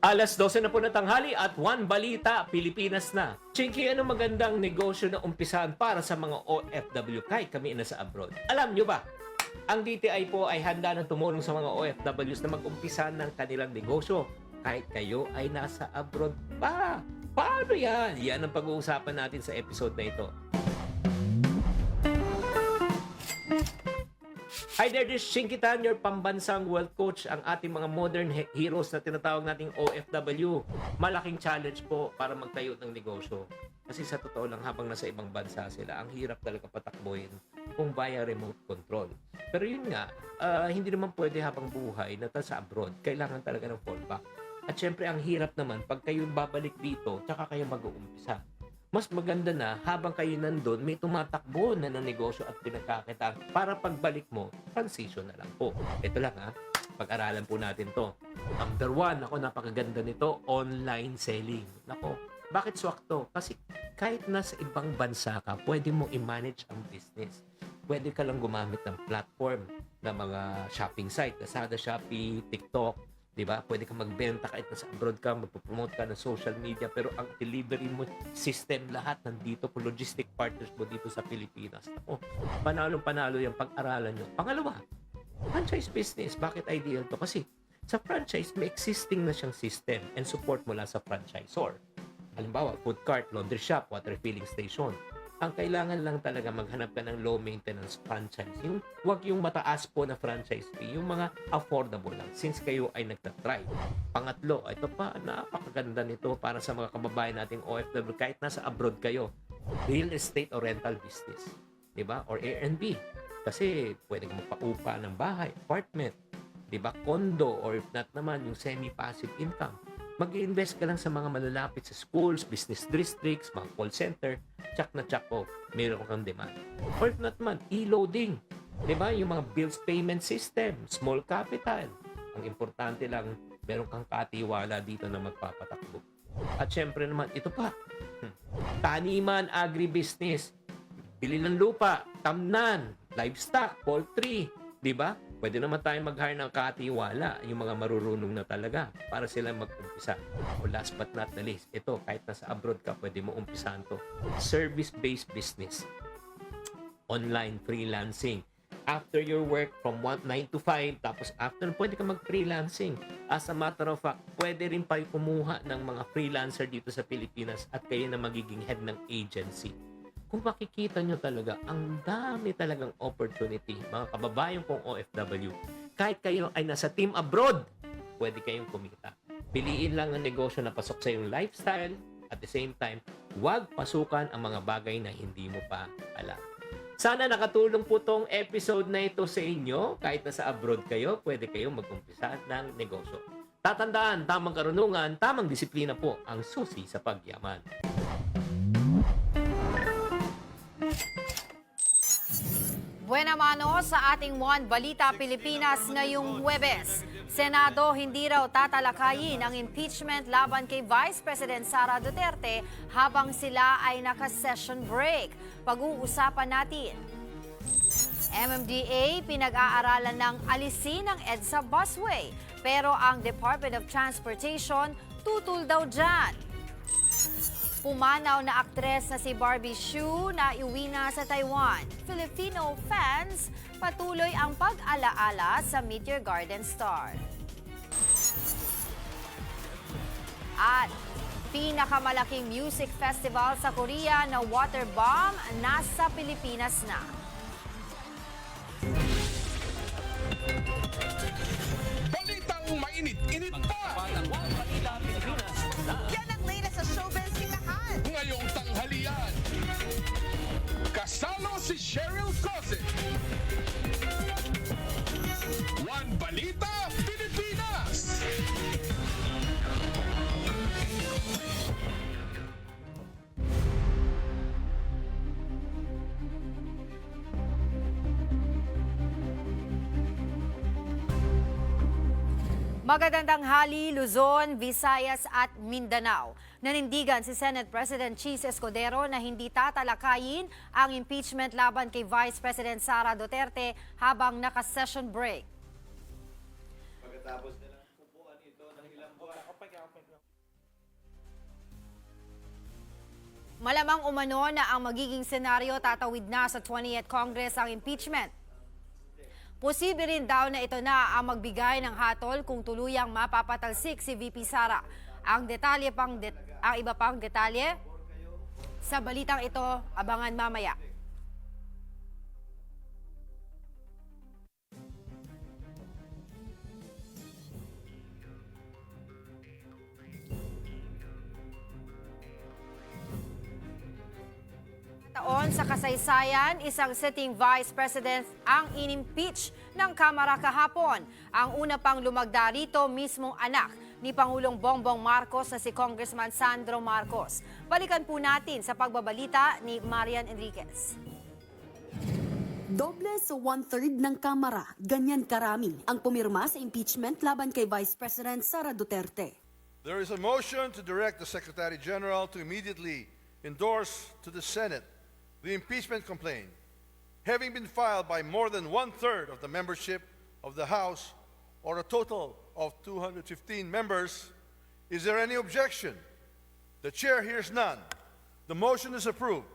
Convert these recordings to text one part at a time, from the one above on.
Alas 12 na po na tanghali at One Balita, Pilipinas na. Chinky, ano magandang negosyo na umpisahan para sa mga OFW kahit kami na sa abroad? Alam nyo ba, ang DTI po ay handa na tumulong sa mga OFWs na mag-umpisa ng kanilang negosyo kahit kayo ay nasa abroad pa. Paano yan? Yan ang pag-uusapan natin sa episode na ito. Hi there, this is Chinky Tan, your pambansang wealth coach, ang ating mga modern heroes na tinatawag nating OFW. Malaking challenge po para magtayo ng negosyo. Kasi sa totoo lang, habang nasa ibang bansa sila, ang hirap talaga patakbuhin kung via remote control. Pero yun nga, hindi naman pwede habang buhay na sa abroad. Kailangan talaga ng fallback. At syempre, ang hirap naman, pag kayo babalik dito, tsaka kayo mag-uumpisa. Mas maganda na habang kayo nandun, may tumatakbo na ng negosyo at pinagkakitaan para pagbalik mo, transition na lang po. Ito lang pag-aralan po natin to. Number 1, ako napakaganda nito, online selling. Nako, bakit swak to? Kasi kahit nasa ibang bansa ka, pwede mo i-manage ang business. Pwede ka lang gumamit ng platform ng mga shopping site, Lazada, Shopee, TikTok, diba? Pwede ka magbenta kahit nasa abroad ka, magpo-promote ka ng social media, pero ang delivery mo, system, lahat nandito po, logistic partners mo dito sa Pilipinas. Ako, panalo-panalo yung pag-aralan nyo. Pangalawa, franchise business. Bakit ideal to? Kasi sa franchise, may existing na siyang system and support mula sa franchisor. Halimbawa, food cart, laundry shop, water filling station. Ang kailangan lang talaga maghanap ka ng low maintenance franchise. Huwag yung mataas po na franchise fee, yung mga affordable lang since kayo ay nagtatry. Pangatlo, ito pa, napakaganda nito para sa mga kababayan nating OFW kahit nasa abroad kayo. Real estate or rental business. Diba? Or Airbnb. Kasi pwede ka magpaupa ng bahay, apartment. Diba? Condo or if not naman yung semi-passive income. Mag-invest ka lang sa mga malalapit sa schools, business districts, mga call center, tsak na tsak po, meron kang demand. Or if not man, e-loading. Diba? Yung mga bills payment system, small capital. Ang importante lang, meron kang katiwala dito na magpapatakbo. At syempre naman, ito pa, taniman, agribusiness, bili ng lupa, tamnan, livestock, poultry, diba? Pwede naman tayo mag-hire ng katiwala, yung mga marurunong na talaga para sila mag-umpisa. O last but not the least, ito, kahit nasa abroad ka, pwede mo umpisahan to. Service-based business. Online freelancing. After your work from 9 to 5, tapos after, pwede ka mag-freelancing. As a matter of fact, pwede rin pa kumuha ng mga freelancer dito sa Pilipinas at kayo na magiging head ng agency. Kung makikita nyo talaga, ang dami talagang opportunity, mga kababayan kong OFW. Kahit kayo ay nasa team abroad, pwede kayong kumita. Piliin lang ang negosyo na pasok sa iyong lifestyle. At the same time, huwag pasukan ang mga bagay na hindi mo pa alam. Sana nakatulong po tong episode na ito sa inyo. Kahit nasa abroad kayo, pwede kayong mag-umpisa ng negosyo. Tatandaan, tamang karunungan, tamang disiplina po ang susi sa pagyaman. Buena mano sa ating One Balita Pilipinas ngayong Huwebes. Senado hindi raw tatalakayin ang impeachment laban kay Vice President Sara Duterte habang sila ay naka-session break. Pag-uusapan natin. MMDA pinag-aaralan ng alisin ang EDSA busway, pero ang Department of Transportation tutol daw dyan. Pumanaw na aktres na si Barbie Hsu na iuwi na sa Taiwan. Filipino fans, patuloy ang pag-alaala sa Meet Your Garden star. At pinakamalaking music festival sa Korea na Water Bomb nasa Pilipinas na. Balitang mainit-init pa! Yan ang latest sa showbiz sinahan. Ngayong tanghalian, kasalo si Cheryl Cosset. One Balita, Pilipinas! Magandang tanghali, Luzon, Visayas at Mindanao. Nanindigan si Senate President Cheese Escudero na hindi tatalakayin ang impeachment laban kay Vice President Sara Duterte habang naka-session break. Pagkatapos nilang upuan ito ng ilang buwan, Malamang umano na ang magiging senaryo tatawid na sa 20th Congress ang impeachment. Posible rin daw na ito na ang magbigay ng hatol kung tuluyang mapapatalsik si VP Sara. Ang iba pang detalye sa balitang ito, abangan mamaya. Taon sa kasaysayan, isang sitting vice president ang inimpeach ng Kamara kahapon. Ang una pang lumagda rito mismong anak ni Pangulong Bongbong Marcos na si Congressman Sandro Marcos. Balikan po natin sa pagbabalita ni Marian Enriquez. Doble sa 1/3 ng Kamara, ganyan karami ang pumirma sa impeachment laban kay Vice President Sara Duterte. There is a motion to direct the Secretary General to immediately endorse to the Senate the impeachment complaint, having been filed by more than 1/3 of the membership of the House, or a total of 215 members. Is there any objection? The Chair hears none. The motion is approved.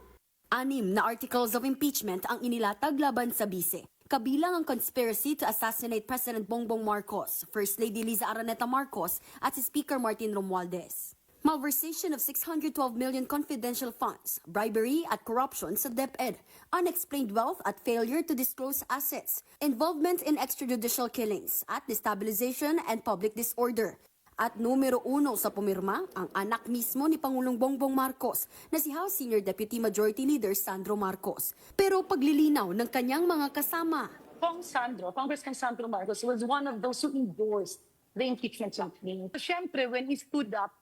6 na articles of impeachment ang inilatag laban sa bise. Kabilang ang conspiracy to assassinate President Bongbong Marcos, First Lady Liza Araneta Marcos at si Speaker Martin Romualdez. Malversation of 612 million confidential funds, bribery at corruption sa DepEd, unexplained wealth at failure to disclose assets, involvement in extrajudicial killings at destabilization and public disorder. At numero 1 sa pumirma, ang anak mismo ni Pangulong Bongbong Marcos na si House Senior Deputy Majority Leader Sandro Marcos. Pero paglilinaw ng kanyang mga kasama, Congressman Sandro Marcos was one of those who endorsed the impeachment campaign. Siyempre, when he stood up,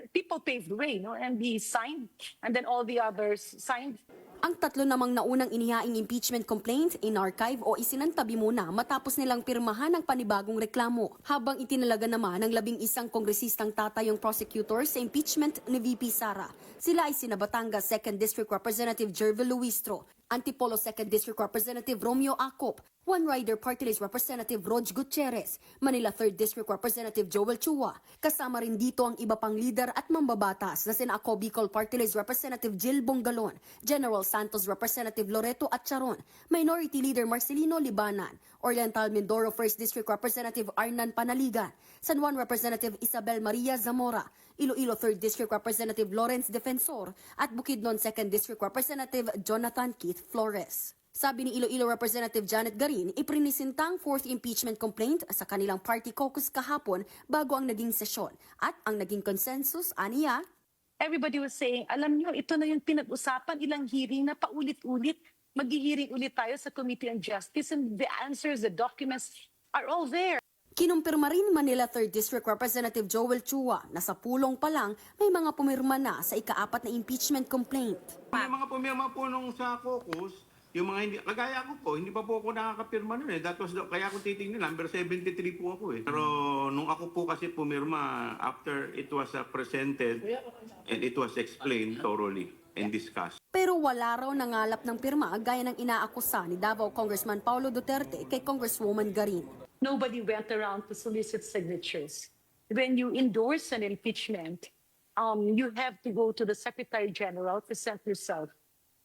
people paved the way, no? And he signed, and then all the others signed. ang tatlo namang naunang inihaing impeachment complaint in-archive o isinantabi muna matapos nilang pirmahan ang panibagong reklamo. Habang itinalaga naman ng 11 kongresistang tatayong prosecutor sa impeachment ni VP Sara. Sila ay sina Batangas 2nd District Representative Jervil Luistro, Antipolo 2nd District Representative Romeo Acop, One Rider Party List Representative Rog Gutierrez, Manila 3rd District Representative Joel Chua. Kasama rin dito ang iba pang leader at mambabatas na sina Ako Bicol Party List Representative Jill Bongalon, General Santos Representative Loreto Atcharon, Minority Leader Marcelino Libanan, Oriental Mindoro 1st District Representative Arnan Panaligan, San Juan Representative Isabel Maria Zamora, Iloilo 3rd District Representative Lawrence Defensor at Bukidnon 2nd District Representative Jonathan Keith Flores. Sabi ni Iloilo Representative Janet Garin, iprinisenta ang 4th impeachment complaint sa kanilang party caucus kahapon bago ang naging sesyon. At ang naging consensus, aniya, Everybody was saying, alam niyo, ito na yung pinag-usapan, ilang hearing na paulit-ulit. Mag-hearing ulit tayo sa Committee on Justice and the answers, the documents are all there. kinumpirma rin Manila 3rd District Representative Joel Chua na sa pulong pa lang may mga pumirma na sa ika-4 na impeachment complaint. May mga pumirma po nung sa caucus, yung mga hindi, kagaya ko po, hindi pa po ako nakakapirma nun eh. That was kaya kung titingnan, number 73 po ako eh. Pero nung ako po kasi pumirma, after it was presented and it was explained thoroughly and discussed. Pero wala raw nangalap ng pirma gaya ng inaakusa ni Davao Congressman Paulo Duterte kay Congresswoman Garin. Nobody went around to solicit signatures. When you endorse an impeachment, you have to go to the Secretary General, present yourself,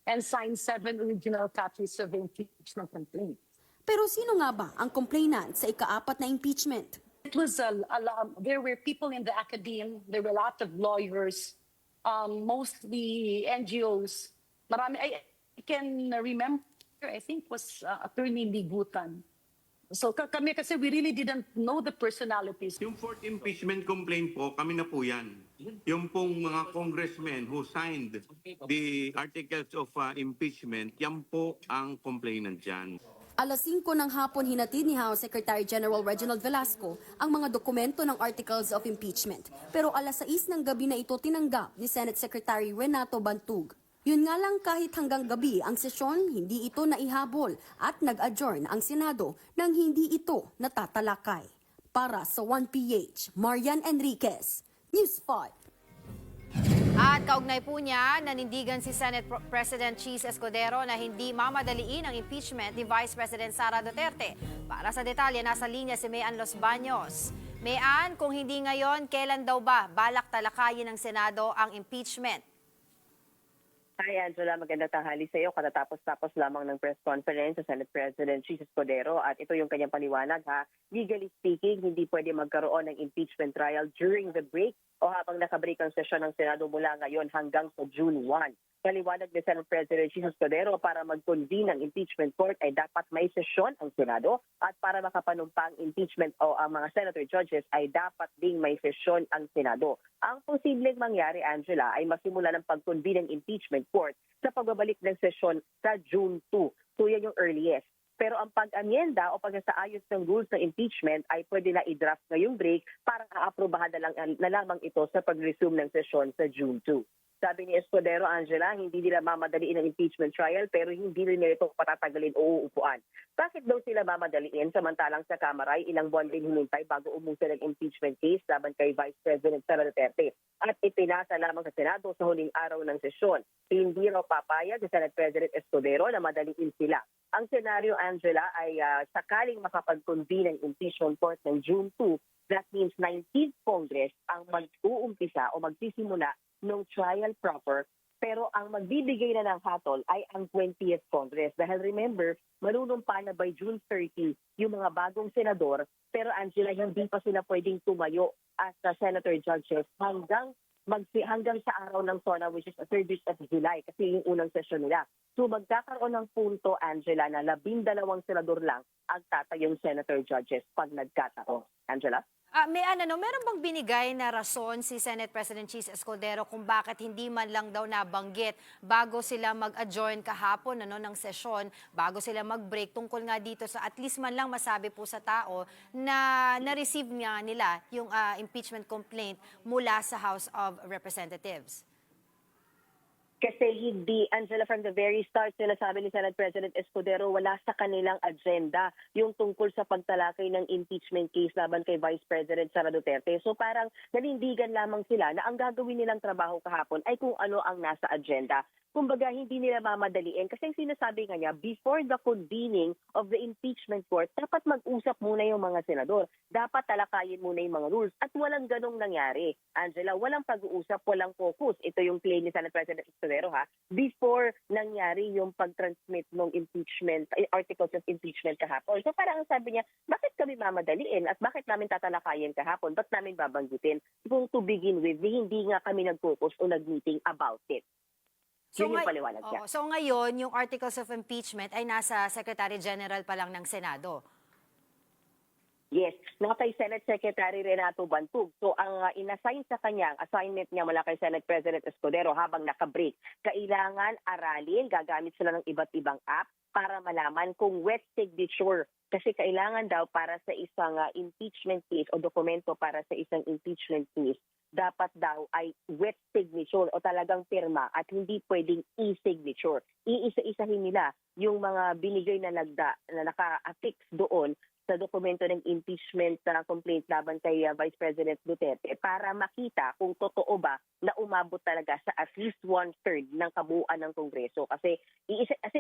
and sign 7 original copies of the impeachment complaint. Pero sino nga ba ang complainant sa ika-4 na impeachment? It was there were people in the academe, there were a lot of lawyers, mostly NGOs. Marami, I can remember, I think was Attorney Ligutan. So kami kasi we really didn't know the personalities. Yung 4th impeachment complaint po, kami na po yan. Yung pong mga congressmen who signed the articles of impeachment, yan po ang complainant dyan. Alas 5 ng hapon hinatid ni House Secretary General Reginald Velasco ang mga dokumento ng articles of impeachment. Pero alas 6 ng gabi na ito tinanggap ni Senate Secretary Renato Bantug. Yun nga lang kahit hanggang gabi ang sesyon, hindi ito naihabol at nag-adjourn ang Senado nang hindi ito natatalakay. Para sa 1PH, Marian Enriquez, News 5. At kaugnay po niya, nanindigan si Senate President Cheese Escudero na hindi mamadaliin ang impeachment ni Vice President Sara Duterte. Para sa detalye, nasa linya si Mayan Los Baños. Mayan, kung hindi ngayon, kailan daw ba balak talakayin ng Senado ang impeachment? Hi Angela, magandang tanghali sa iyo. Katatapos-tapos lamang ng press conference sa Senate President Chis Escudero at ito yung kanyang paliwanag ha. Legally speaking, hindi pwede magkaroon ng impeachment trial during the break o habang nakabreak ang sesyon ng Senado mula ngayon hanggang sa June 1. Paliwanag ni Senate President Chis Escudero, para mag-convene ang impeachment court ay dapat may sesyon ang Senado at para makapanumpa ang impeachment o ang mga senator judges ay dapat ding may sesyon ang Senado. Ang posibleng mangyari, Angela, ay masimula ng pag-convene ng impeachment court sa pagbabalik ng sesyon sa June 2. So yan yung earliest. Pero ang pag-amyenda o pagsasaayos ng rules ng impeachment ay pwede na i-draft ngayong break para aaprobahan na lamang ito sa pag-resume ng sesyon sa June 2. Sabi ni Escudero, Angela, hindi nila mamadaliin ang impeachment trial pero hindi rin nila ito patatagalin o uupuan. Bakit daw sila mamadaliin samantalang sa Kamara ay ilang buwan din hinintay bago umusin ang impeachment case laban kay Vice President Sara Duterte at ipinasa lamang sa Senado sa huling araw ng sesyon. Hindi raw papayag si Senate President Escudero na madaliin sila. Ang senaryo, Angela, ay sakaling makapag-convene ng impeachment court ng June 2, that means 19th Congress ang mag-uumpisa o magsisimula ng trial proper, pero ang magbibigay na ng hatol ay ang 20th Congress. Dahil remember, manunumpa na by June 30 yung mga bagong senador, pero Angela, hindi pa sila pwedeng tumayo as senator judges hanggang sa araw ng SONA, which is the 3rd week of July, kasi yung unang session nila. So magkakaroon ng punto, Angela, na 12 senador lang ang tatayong senator judges pag nagkataon. Angela? Meron bang binigay na rason si Senate President Chis Escudero kung bakit hindi man lang daw nabanggit bago sila mag-adjourn kahapon ng sesyon, bago sila mag-break tungkol nga dito sa at least man lang masabi po sa tao na na-receive nga nila yung impeachment complaint mula sa House of Representatives? Kasi hindi, Angela, from the very start, sinasabi ni Senate President Escudero, wala sa kanilang agenda yung tungkol sa pagtalakay ng impeachment case laban kay Vice President Sara Duterte. So parang nanindigan lamang sila na ang gagawin nilang trabaho kahapon ay kung ano ang nasa agenda. Kumbaga, hindi nila mamadaliin. Kasi sinasabi nga niya, before the convening of the impeachment court, dapat mag-usap muna yung mga senador. Dapat talakayin muna yung mga rules. At walang ganong nangyari. Angela, walang pag-uusap, walang focus. Ito yung claim ni Senate President Escudero, ha? Before nangyari yung pag-transmit ng impeachment, articles of impeachment kahapon. So parang ang sabi niya, bakit kami mamadaliin at bakit namin tatalakayin kahapon? Ba't namin babanggitin? Kung to begin with, hindi nga kami nag-focus o nag-meeting about it. Yun yung paliwanag niya. So ngayon, yung articles of impeachment ay nasa Secretary General pa lang ng Senado. Yes, kay Senate Secretary Renato Bantug. So ang inassign sa kanya, ang assignment niya mula kay Senate President Escudero habang nakabreak, kailangan aralin, gagamit sila ng iba't ibang app para malaman kung wet signature. Kasi kailangan daw para sa isang impeachment case o dokumento para sa isang impeachment case, dapat daw ay wet signature o talagang pirma at hindi pwedeng e-signature. Iisa-isahin nila yung mga binigay na naka-affix doon sa dokumento ng impeachment complaint laban kay Vice President Duterte para makita kung totoo ba na umabot talaga sa at least 1/3 ng kabuuan ng Kongreso. Kasi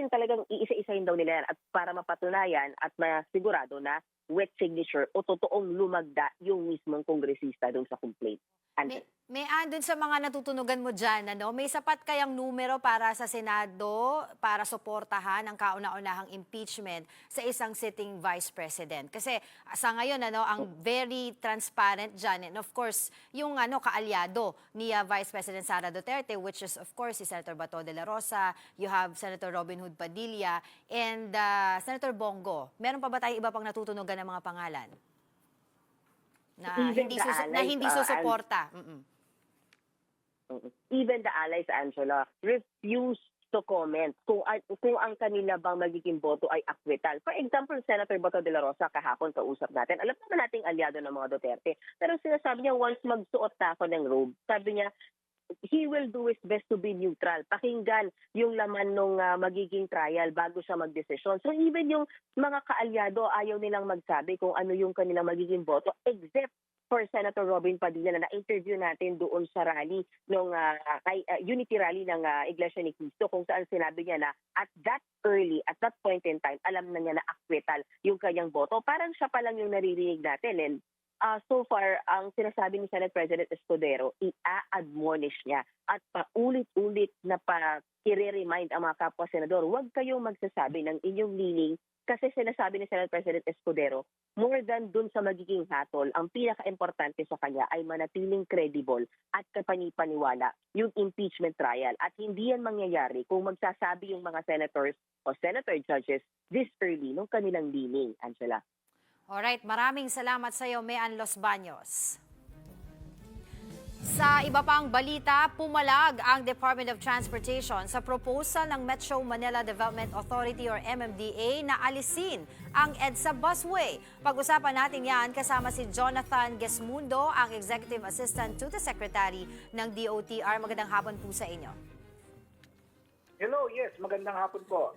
talagang iisa-isahin daw nila yan at para mapatunayan at masigurado na wet signature o totoong lumagda yung mismong kongresista doon sa complaint. May andun sa mga natutunugan mo dyan, may sapat kayang numero para sa Senado para suportahan ang kauna-unahang impeachment sa isang sitting Vice President? Kasi sa ngayon, ang very transparent dyan, and of course, yung kaalyado ni Vice President Sara Duterte, which is of course si Senator Bato de la Rosa, you have Senator Robin Hood Padilla, and Senator Bongo. Meron pa ba tayong iba pang natutunugan ng mga pangalan? Na hindi susuporta. Even the allies, Angela, refuse to comment kung ang kanila bang magiging boto ay akwital. For example, Senator Bato de la Rosa kahapon kausap natin. Alam naman nating alyado ng mga Duterte. Pero sinasabi niya once magsuot na ako ng robe, sabi niya, he will do his best to be neutral. Pakinggan yung laman ng magiging trial bago siya magdesisyon. So even yung mga kaalyado, ayaw nilang magsabi kung ano yung kanilang magiging boto, except for Senator Robin Padilla na na-interview natin doon sa rally ng unity rally ng Iglesia ni Cristo, kung saan sinabi niya na at that point in time, alam na niya na acquittal yung kanyang boto. Parang siya pa lang yung naririnig natin. And so far, ang sinasabi ni Senate President Escudero, i-admonish niya at paulit-ulit na i-remind ang mga kapwa senador, huwag kayong magsasabi ng inyong meaning kasi sinasabi ni Senate President Escudero, more than dun sa magiging hatol, ang pinaka-importante sa kanya ay manatiling credible at kapanipaniwala yung impeachment trial. At hindi yan mangyayari kung magsasabi yung mga senators o senator judges this early nung kanilang meaning, Angela. Alright, maraming salamat sa iyo, Mean Los Baños. Sa iba pang balita, pumalag ang Department of Transportation sa proposal ng Metro Manila Development Authority or MMDA na alisin ang EDSA busway. Pag-usapan natin yan kasama si Jonathan Gesmundo, ang Executive Assistant to the Secretary ng DOTR. Magandang hapon po sa inyo. Hello, yes, magandang hapon po.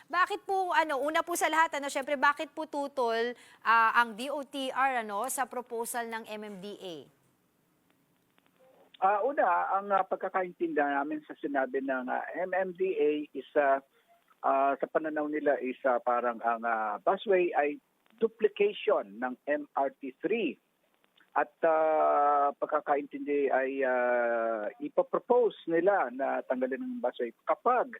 Bakit po, una po sa lahat, syempre, bakit po tutol ang DOTR sa proposal ng MMDA? Una, ang pagkakaintindihan namin sa sinabi ng MMDA is sa pananaw nila is parang ang busway ay duplication ng MRT3. At pagkakaintindi ay ipopropose nila na tanggalin ng busway kapag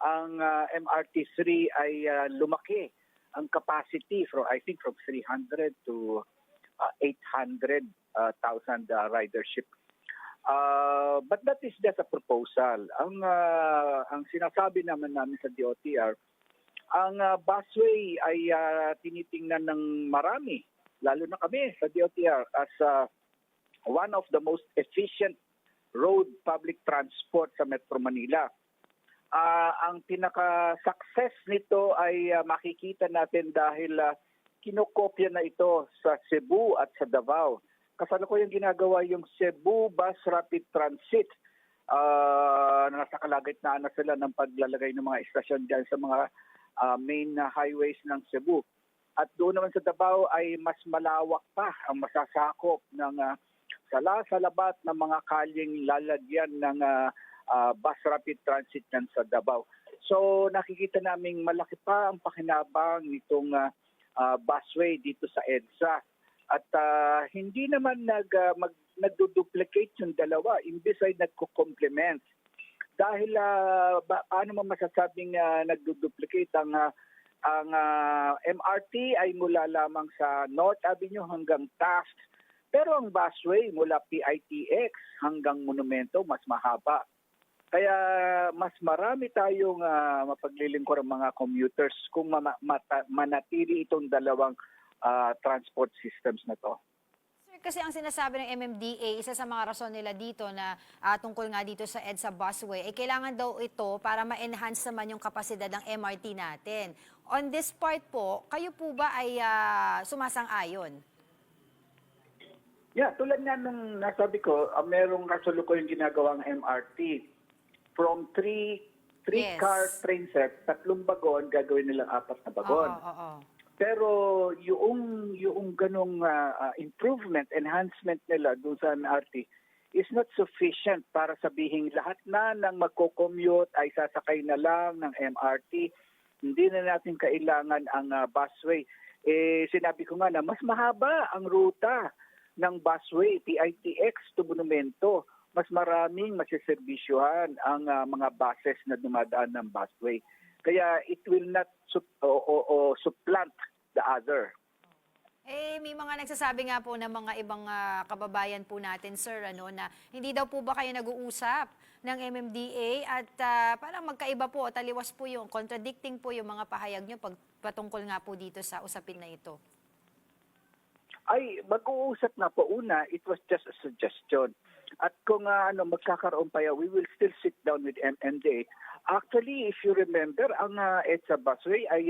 ang MRT3 ay lumaki ang capacity from 300 to 800,000 ridership. But that is just a proposal. Ang sinasabi naman namin sa DOTR, ang busway ay tinitingnan ng marami, lalo na kami sa DOTR, as one of the most efficient road public transport sa Metro Manila. Ang pinaka-success nito ay makikita natin dahil kinokopya na ito sa Cebu at sa Davao. Kasalukuyang ginagawa yung Cebu Bus Rapid Transit. Nasa kalagitnaan na sila ng paglalagay ng mga estasyon dyan sa mga main highways ng Cebu. At doon naman sa Davao ay mas malawak pa ang masasakop ng salabat ng mga kalyeng lalagyan ng bus rapid transit yan sa Davao. So nakikita naming malaki pa ang pakinabang nitong busway dito sa EDSA. At hindi naman nagduduplicate yung dalawa, imbes ay nagko-complement. Dahil paano mo masasabing nagduduplicate ang MRT ay mula lamang sa North Avenue hanggang Taft. Pero ang busway mula PITX hanggang Monumento mas mahaba. Kaya mas marami tayong mapaglilingkod ang mga commuters kung manatili itong dalawang transport systems na to. Sir, kasi ang sinasabi ng MMDA, isa sa mga rason nila dito na tungkol nga dito sa EDSA busway, kailangan daw ito para ma-enhance naman yung kapasidad ng MRT natin. On this part po, kayo po ba ay sumasang-ayon? Yeah, tulad nga nung nasabi ko, merong kasalukuyang ginagawang MRT. From three Yes. car train set, 3 bagon, gagawin nilang 4 na bagon. Oo. Pero yung ganong improvement, enhancement nila doon sa MRT is not sufficient para sabihin lahat na ng magko-commute ay sasakay na lang ng MRT. Hindi na natin kailangan ang busway. Sinabi ko nga na mas mahaba ang ruta ng busway, PITX to Monumento. Mas maraming masiserbisyuhan ang mga buses na dumadaan ng busway. Kaya it will not supplant the other. May mga nagsasabi nga po ng mga ibang kababayan po natin, sir, na hindi daw po ba kayo nag-uusap ng MMDA at parang magkaiba po, taliwas po yung, contradicting po yung mga pahayag nyo patungkol nga po dito sa usapin na ito. Ay, mag-uusap na po. Una, it was just a suggestion. At kung magkakaroon pa we will still sit down with MMDA. Actually, if you remember, ang EDSA busway ay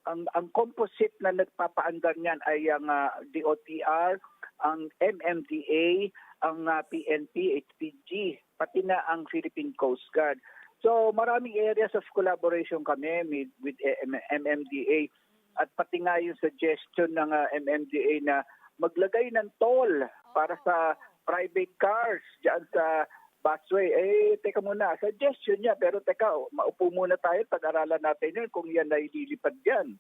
ang composite na nagpapaandar niyan ay ang DOTR, ang MMDA, ang PNP, HPG, pati na ang Philippine Coast Guard. So maraming areas of collaboration kami with MMDA at pati nga yung suggestion ng MMDA na maglagay ng toll para sa private cars diyan sa busway. Teka muna, suggestion niya, pero teka, maupo muna tayo, pag-aralan natin yun kung yan ay lilipad yan.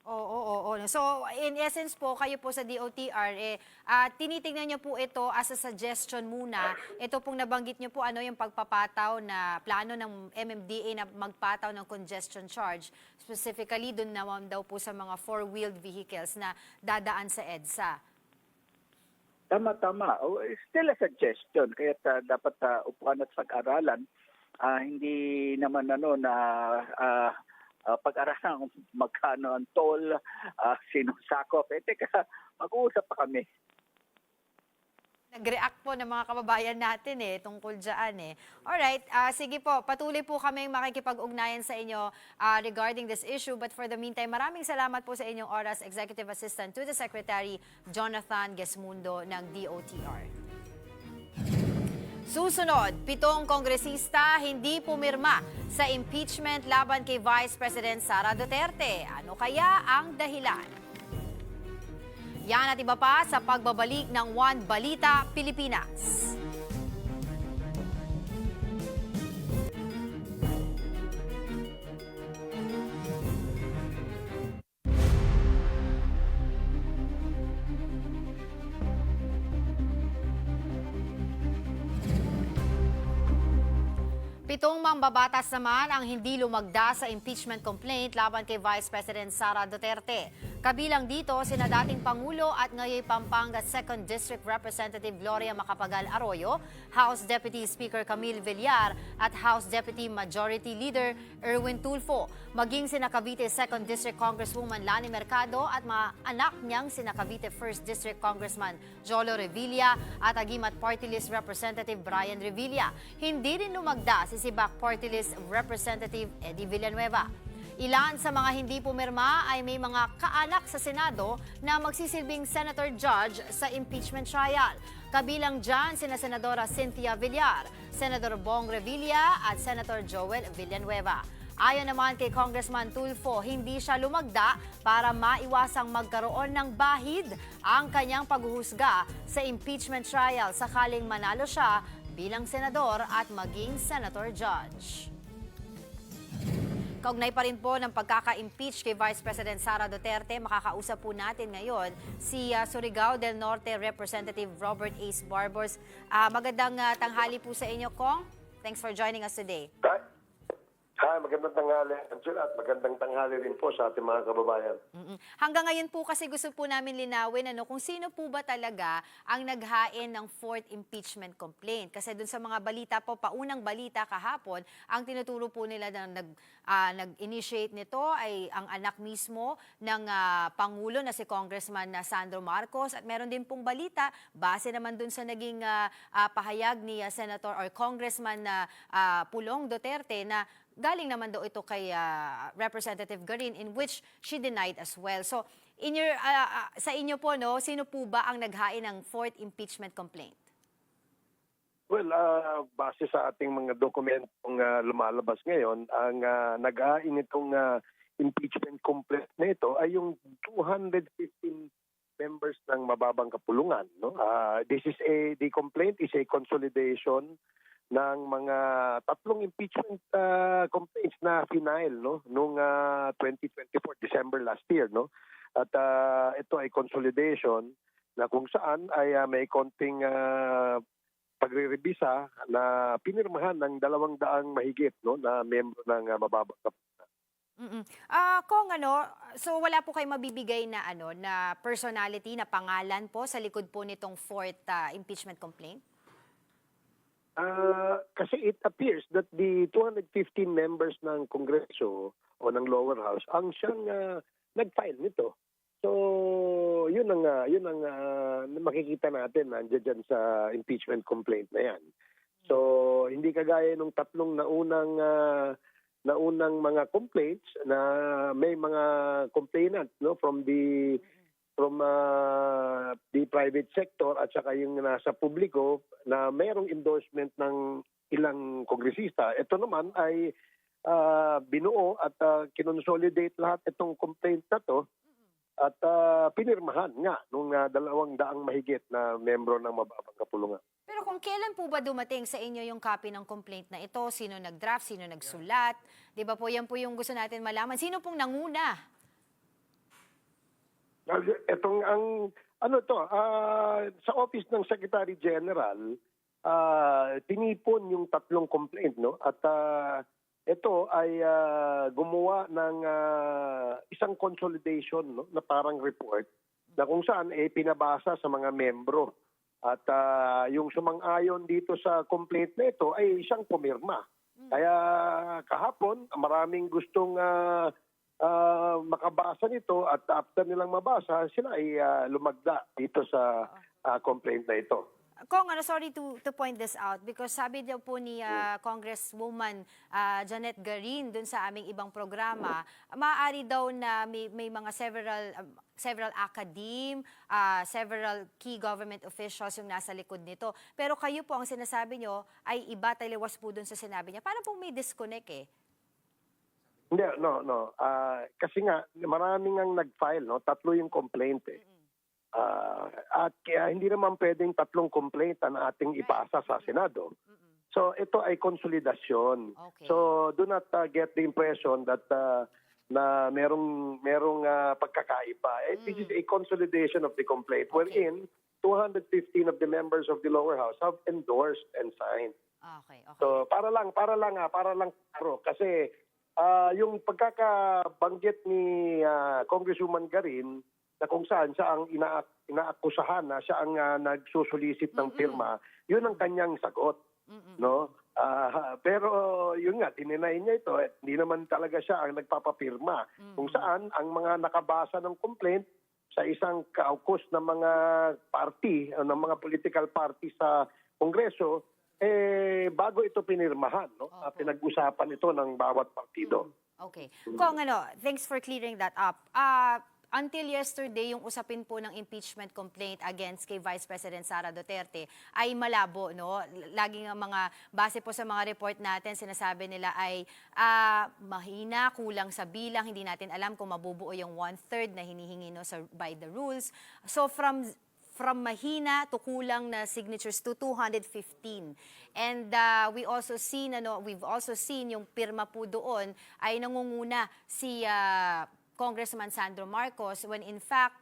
Oo. So, in essence po, kayo po sa DOTR, tinitingnan niyo po ito as a suggestion muna. Ito pong nabanggit niyo po, yung pagpapataw na plano ng MMDA na magpataw ng congestion charge. Specifically, dun naman daw po sa mga four-wheeled vehicles na dadaan sa EDSA. Tama. Still a suggestion. Kaya dapat upuan at pag-aralan. Hindi naman pag-aralan kung magkano ang toll, sinong sakop. Teka, mag-uusap pa kami. Nag-react po ng mga kababayan natin tungkol dyan Alright, sige po, patuloy po kaming makikipag-ugnayan sa inyo regarding this issue. But for the meantime, maraming salamat po sa inyong oras, Executive Assistant to the Secretary Jonathan Gesmundo ng DOTR. Susunod, 7 kongresista hindi pumirma sa impeachment laban kay Vice President Sara Duterte. Ano kaya ang dahilan? Yan at iba pa sa pagbabalik ng One Balita Pilipinas. Pitong mambabatas naman ang hindi lumagda sa impeachment complaint laban kay Vice President Sara Duterte. Kabilang dito, sina dating Pangulo at ngayon Pampanga 2nd District Representative Gloria Macapagal Arroyo, House Deputy Speaker Camille Villar at House Deputy Majority Leader Erwin Tulfo. Maging sina Cavite 2nd District Congresswoman Lani Mercado at mga anak niyang sina Cavite 1st District Congressman Jolo Revilla at Agimat Party List Representative Brian Revilla. Hindi rin lumagda si Sibac Party List Representative Eddie Villanueva. Ilan sa mga hindi pumirma ay may mga kaanak sa Senado na magsisilbing Senator Judge sa impeachment trial. Kabilang dyan sina Senadora Cynthia Villar, Senador Bong Revilla at Senator Joel Villanueva. Ayon naman kay Congressman Tulfo, hindi siya lumagda para maiwasang magkaroon ng bahid ang kanyang paghuhusga sa impeachment trial sakaling manalo siya bilang senador at maging Senator Judge. Kaugnay pa rin po ng pagkaka-impeach kay Vice President Sara Duterte, makakausap po natin ngayon si Surigao del Norte Representative Robert Ace Barbos. Magandang tanghali po sa inyo, Kong. Thanks for joining us today. Hi, magandang tanghali, Angela, at magandang tanghali rin po sa ating mga kababayan. Hanggang ngayon po kasi gusto po namin linawin kung sino po ba talaga ang naghain ng 4th impeachment complaint. Kasi dun sa mga balita po, paunang balita kahapon, ang tinuturo po nila na nag-initiate nito ay ang anak mismo ng Pangulo na si Congressman Sandro Marcos. At meron din pong balita, base naman dun sa naging pahayag ni Senator or Congressman Pulong Duterte na galing naman daw ito kay Representative Garin, in which she denied as well. So, sa inyo po, sino po ba ang naghain ng 4th impeachment complaint? Well, base sa ating mga dokumentong lumalabas ngayon, ang naghain itong impeachment complaint na ito ay yung 215 members ng mababang kapulungan. The complaint is a consolidation ng mga 3 impeachment complaints na final noong 2024 December last year at ito ay consolidation na kung saan ay may konting pagre-revisa na pinirmahan ng 200 mahigit na membro ng mababang kapulungan. Kung so wala po kayo mabibigay na na personality na pangalan po sa likod po nitong 4th impeachment complaint? Kasi it appears that the 215 members ng Kongreso o ng lower house ang siyang nag-file nito. So, yun ang makikita natin nandiyan dyan sa impeachment complaint na yan. So, hindi kagaya nung 3 naunang mga complaints na may mga complainant from the private sector at saka yung nasa publiko na mayroong endorsement ng ilang kongresista. Ito naman ay binuo at kinonsolidate lahat itong complaint na to at pinirmahan nga nung 200 mahigit na membro ng mababang kapulungan. Pero kung kailan po ba dumating sa inyo yung copy ng complaint na ito? Sino nag-draft? Sino nagsulat? Di ba po yan po yung gusto natin malaman? Sino pong nanguna? Etong sa office ng Secretary General, tinipon yung 3 complaint, no? At ito ay gumawa ng isang consolidation, no, na parang report na kung saan pinabasa sa mga membro. At yung sumang-ayon dito sa complaint na ito ay siyang pumirma. Kaya kahapon, maraming gustong makabasa nito at after nilang mabasa, sila ay lumagda dito sa complaint na ito. Kong, sorry to point this out because sabi daw po ni Congresswoman Janet Garin dun sa aming ibang programa, maaari daw na may mga several academe, several key government officials yung nasa likod nito. Pero kayo po, ang sinasabi nyo ay iba, taliwas po dun sa sinabi niya. Parang po may disconnect eh. Hindi, no. Kasi nga, maraming ang nag-file, no? 3 yung complaint eh. At kaya hindi naman pwedeng 3 complaint na ating ipasa sa Senado. So ito ay konsolidasyon. Okay. So do not get the impression that na merong pagkakaiba. This is a consolidation of the complaint wherein 215 of the members of the lower house have endorsed and signed. Okay. So para lang klaro kasi yung pagkakabanggit ni Congresswoman Garin na kung saan siya ang inaakusahan na siya ang nagsusulisit ng firma, yun ang kanyang sagot. No? Pero yun nga, dininay niya ito. Hindi naman talaga siya ang nagpapapirma. Kung saan ang mga nakabasa ng complaint sa isang kaukus ng mga party, ng mga political party sa Kongreso, bago ito pinirmahan. No? Pinag-usapan ito ng bawat partido. Okay. Kong, thanks for clearing that up. Until yesterday, yung usapin po ng impeachment complaint against kay Vice President Sara Duterte ay malabo, no? Laging ang mga, base po sa mga report natin, sinasabi nila ay mahina, kulang sa bilang, hindi natin alam kung mabubuo yung 1/3 na hinihingi, no, by the rules. So from mahina to kulang na signatures to 215. And we've also seen yung pirma po doon ay nangunguna si Congressman Sandro Marcos when in fact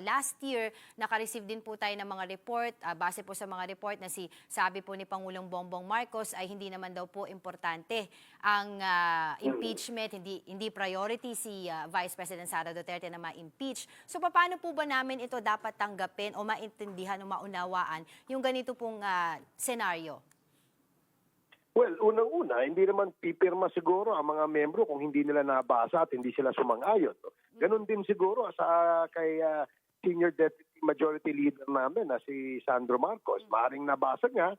last year naka-receive din po tayo ng mga report base po sa mga report na sabi po ni Pangulong Bongbong Marcos ay hindi naman daw po importante ang impeachment, hindi priority si Vice President Sara Duterte na ma-impeach. So paano po ba namin ito dapat tanggapin o maintindihan o maunawaan yung ganito pong senaryo? Well, unang-una, hindi naman pipirma siguro ang mga membro kung hindi nila nabasa at hindi sila sumang-ayon. No? Ganon din siguro kay Senior Deputy Majority Leader namin na si Sandro Marcos. Maaring nabasa niya,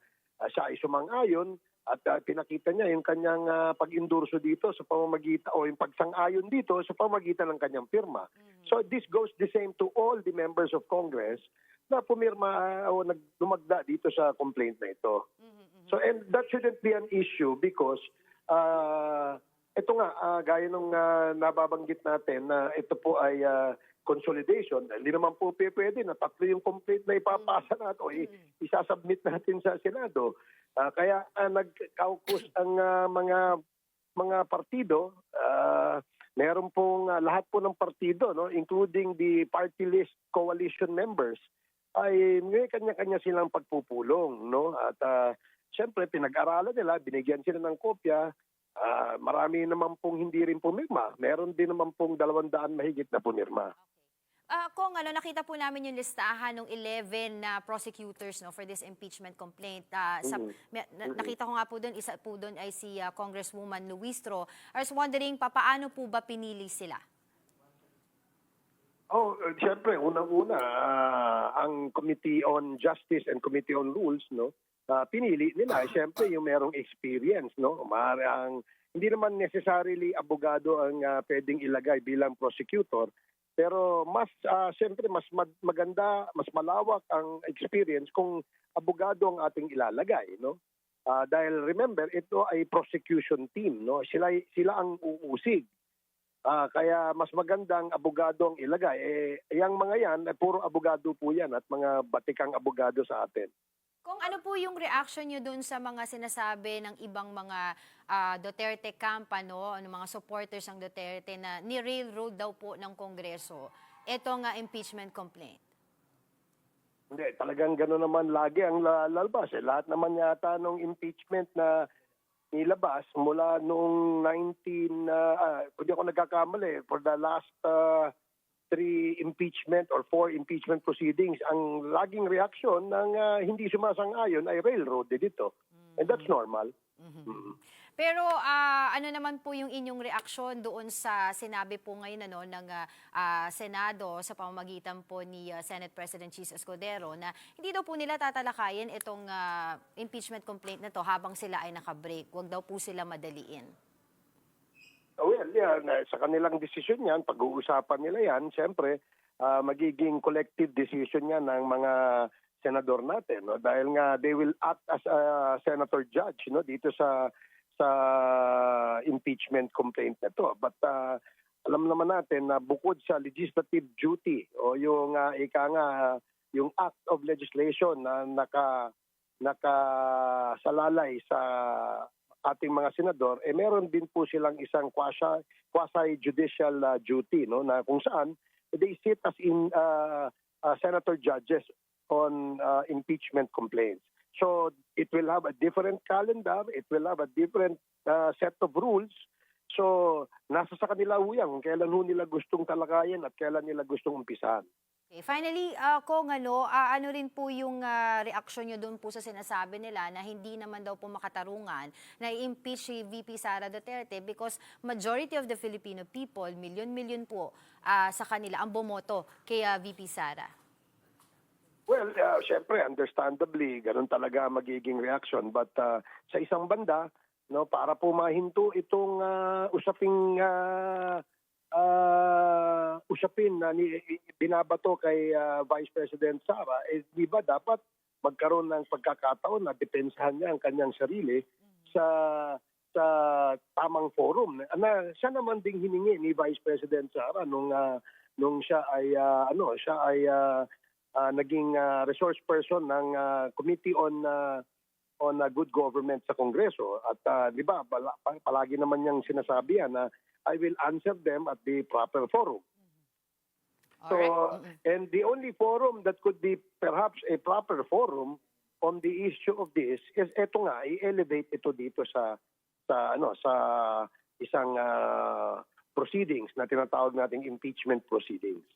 siya ay sumang-ayon at pinakita niya yung kanyang pag-endorso dito sa pamamagitan o yung pagsang-ayon dito sa pamamagitan ng kanyang firma. So this goes the same to all the members of Congress na pumirma o nagdumagda dito sa complaint na ito. So, and that shouldn't be an issue because ito nga, gaya nung nababanggit natin na ito po ay consolidation. Hindi naman po pwede na 3 yung complaint na ipapasa natin o isasubmit natin sa Senado. Kaya nag-caucus ang mga partido. Meron pong lahat po ng partido, no, including the party list coalition members, ay may kanya-kanya silang pagpupulong, no? At siyempre, pinag-aralan nila, binigyan sila ng kopya. Marami naman pong hindi rin pumirma. Meron din naman pong 200 mahigit na pumirma. Kung nakita po namin yung listahan ng 11 na prosecutors, no, for this impeachment complaint. Nakita ko nga po doon, isa po doon ay si Congresswoman Luistro. I was wondering, paano po ba pinili sila? Siyempre, unang-una, ang Committee on Justice and Committee on Rules, no, pinili nila, siyempre, yung merong experience, no? Hindi naman necessarily abogado ang pwedeng ilagay bilang prosecutor, pero siyempre, mas maganda, mas malawak ang experience kung abogado ang ating ilalagay, no? Dahil remember, ito ay prosecution team, no? Sila ang uusig. Kaya mas magandang abogado ang ilagay. Yung mga yan, puro abogado po yan at mga batikang abogado sa atin. Kung ano po yung reaction nyo dun sa mga sinasabi ng ibang mga Duterte camp, mga supporters ng Duterte na ni-railroad daw po ng Kongreso itong impeachment complaint? Hindi, talagang gano'n naman lagi ang lalabas. Lahat naman yata nung impeachment na nilabas mula noong kung di ako nagkakamali, for the last 3 impeachment or 4 impeachment proceedings, ang laging reaksyon ng hindi sumasang-ayon ay railroaded ito. And that's normal. Pero ano naman po yung inyong reaksyon doon sa sinabi po ngayon ng Senado sa pamamagitan po ni Senate President Chis Escudero na hindi daw po nila tatalakayin itong impeachment complaint na to habang sila ay naka-break. Huwag daw po sila madaliin. Well, yan, sa kanilang desisyon yan, pag-uusapan nila yan, siyempre, magiging collective decision yan ng mga senador natin. No? Dahil nga, they will act as a senator judge dito sa impeachment complaint na to. But alam naman natin na bukod sa legislative duty o yung yung act of legislation na nakasalalay sa ating mga senador, meron din po silang isang quasi-judicial duty na kung saan they sit as in senator judges on impeachment complaints. So it will have a different calendar, it will have a different set of rules. So nasa sa kanila kung kailan nila gustong talakayin at kailan nila gustong umpisahan. Okay, finally, kung ano rin po yung reaksyon nyo doon po sa sinasabi nila na hindi naman daw po makatarungan na i-impeach si VP Sara Duterte because majority of the Filipino people, milyon-milyon po sa kanila ang bumoto kay VP Sara? Well, syempre, understandably, ganun talaga magiging reaction. But sa isang banda, para po mahinto itong usapin na binabato kay Vice President Sara, di ba dapat magkaroon ng pagkakataon na depensahan niya ang kanyang sarili sa tamang forum. Siya naman ding hiningi ni Vice President Sara nung siya ay naging resource person ng Committee on Good Government sa Kongreso. At di ba, palagi naman niyang sinasabi na I will answer them at the proper forum. So, and the only forum that could be perhaps a proper forum on the issue of this is eto nga, i-elevate ito dito sa isang proceedings na tinatawag nating impeachment proceedings.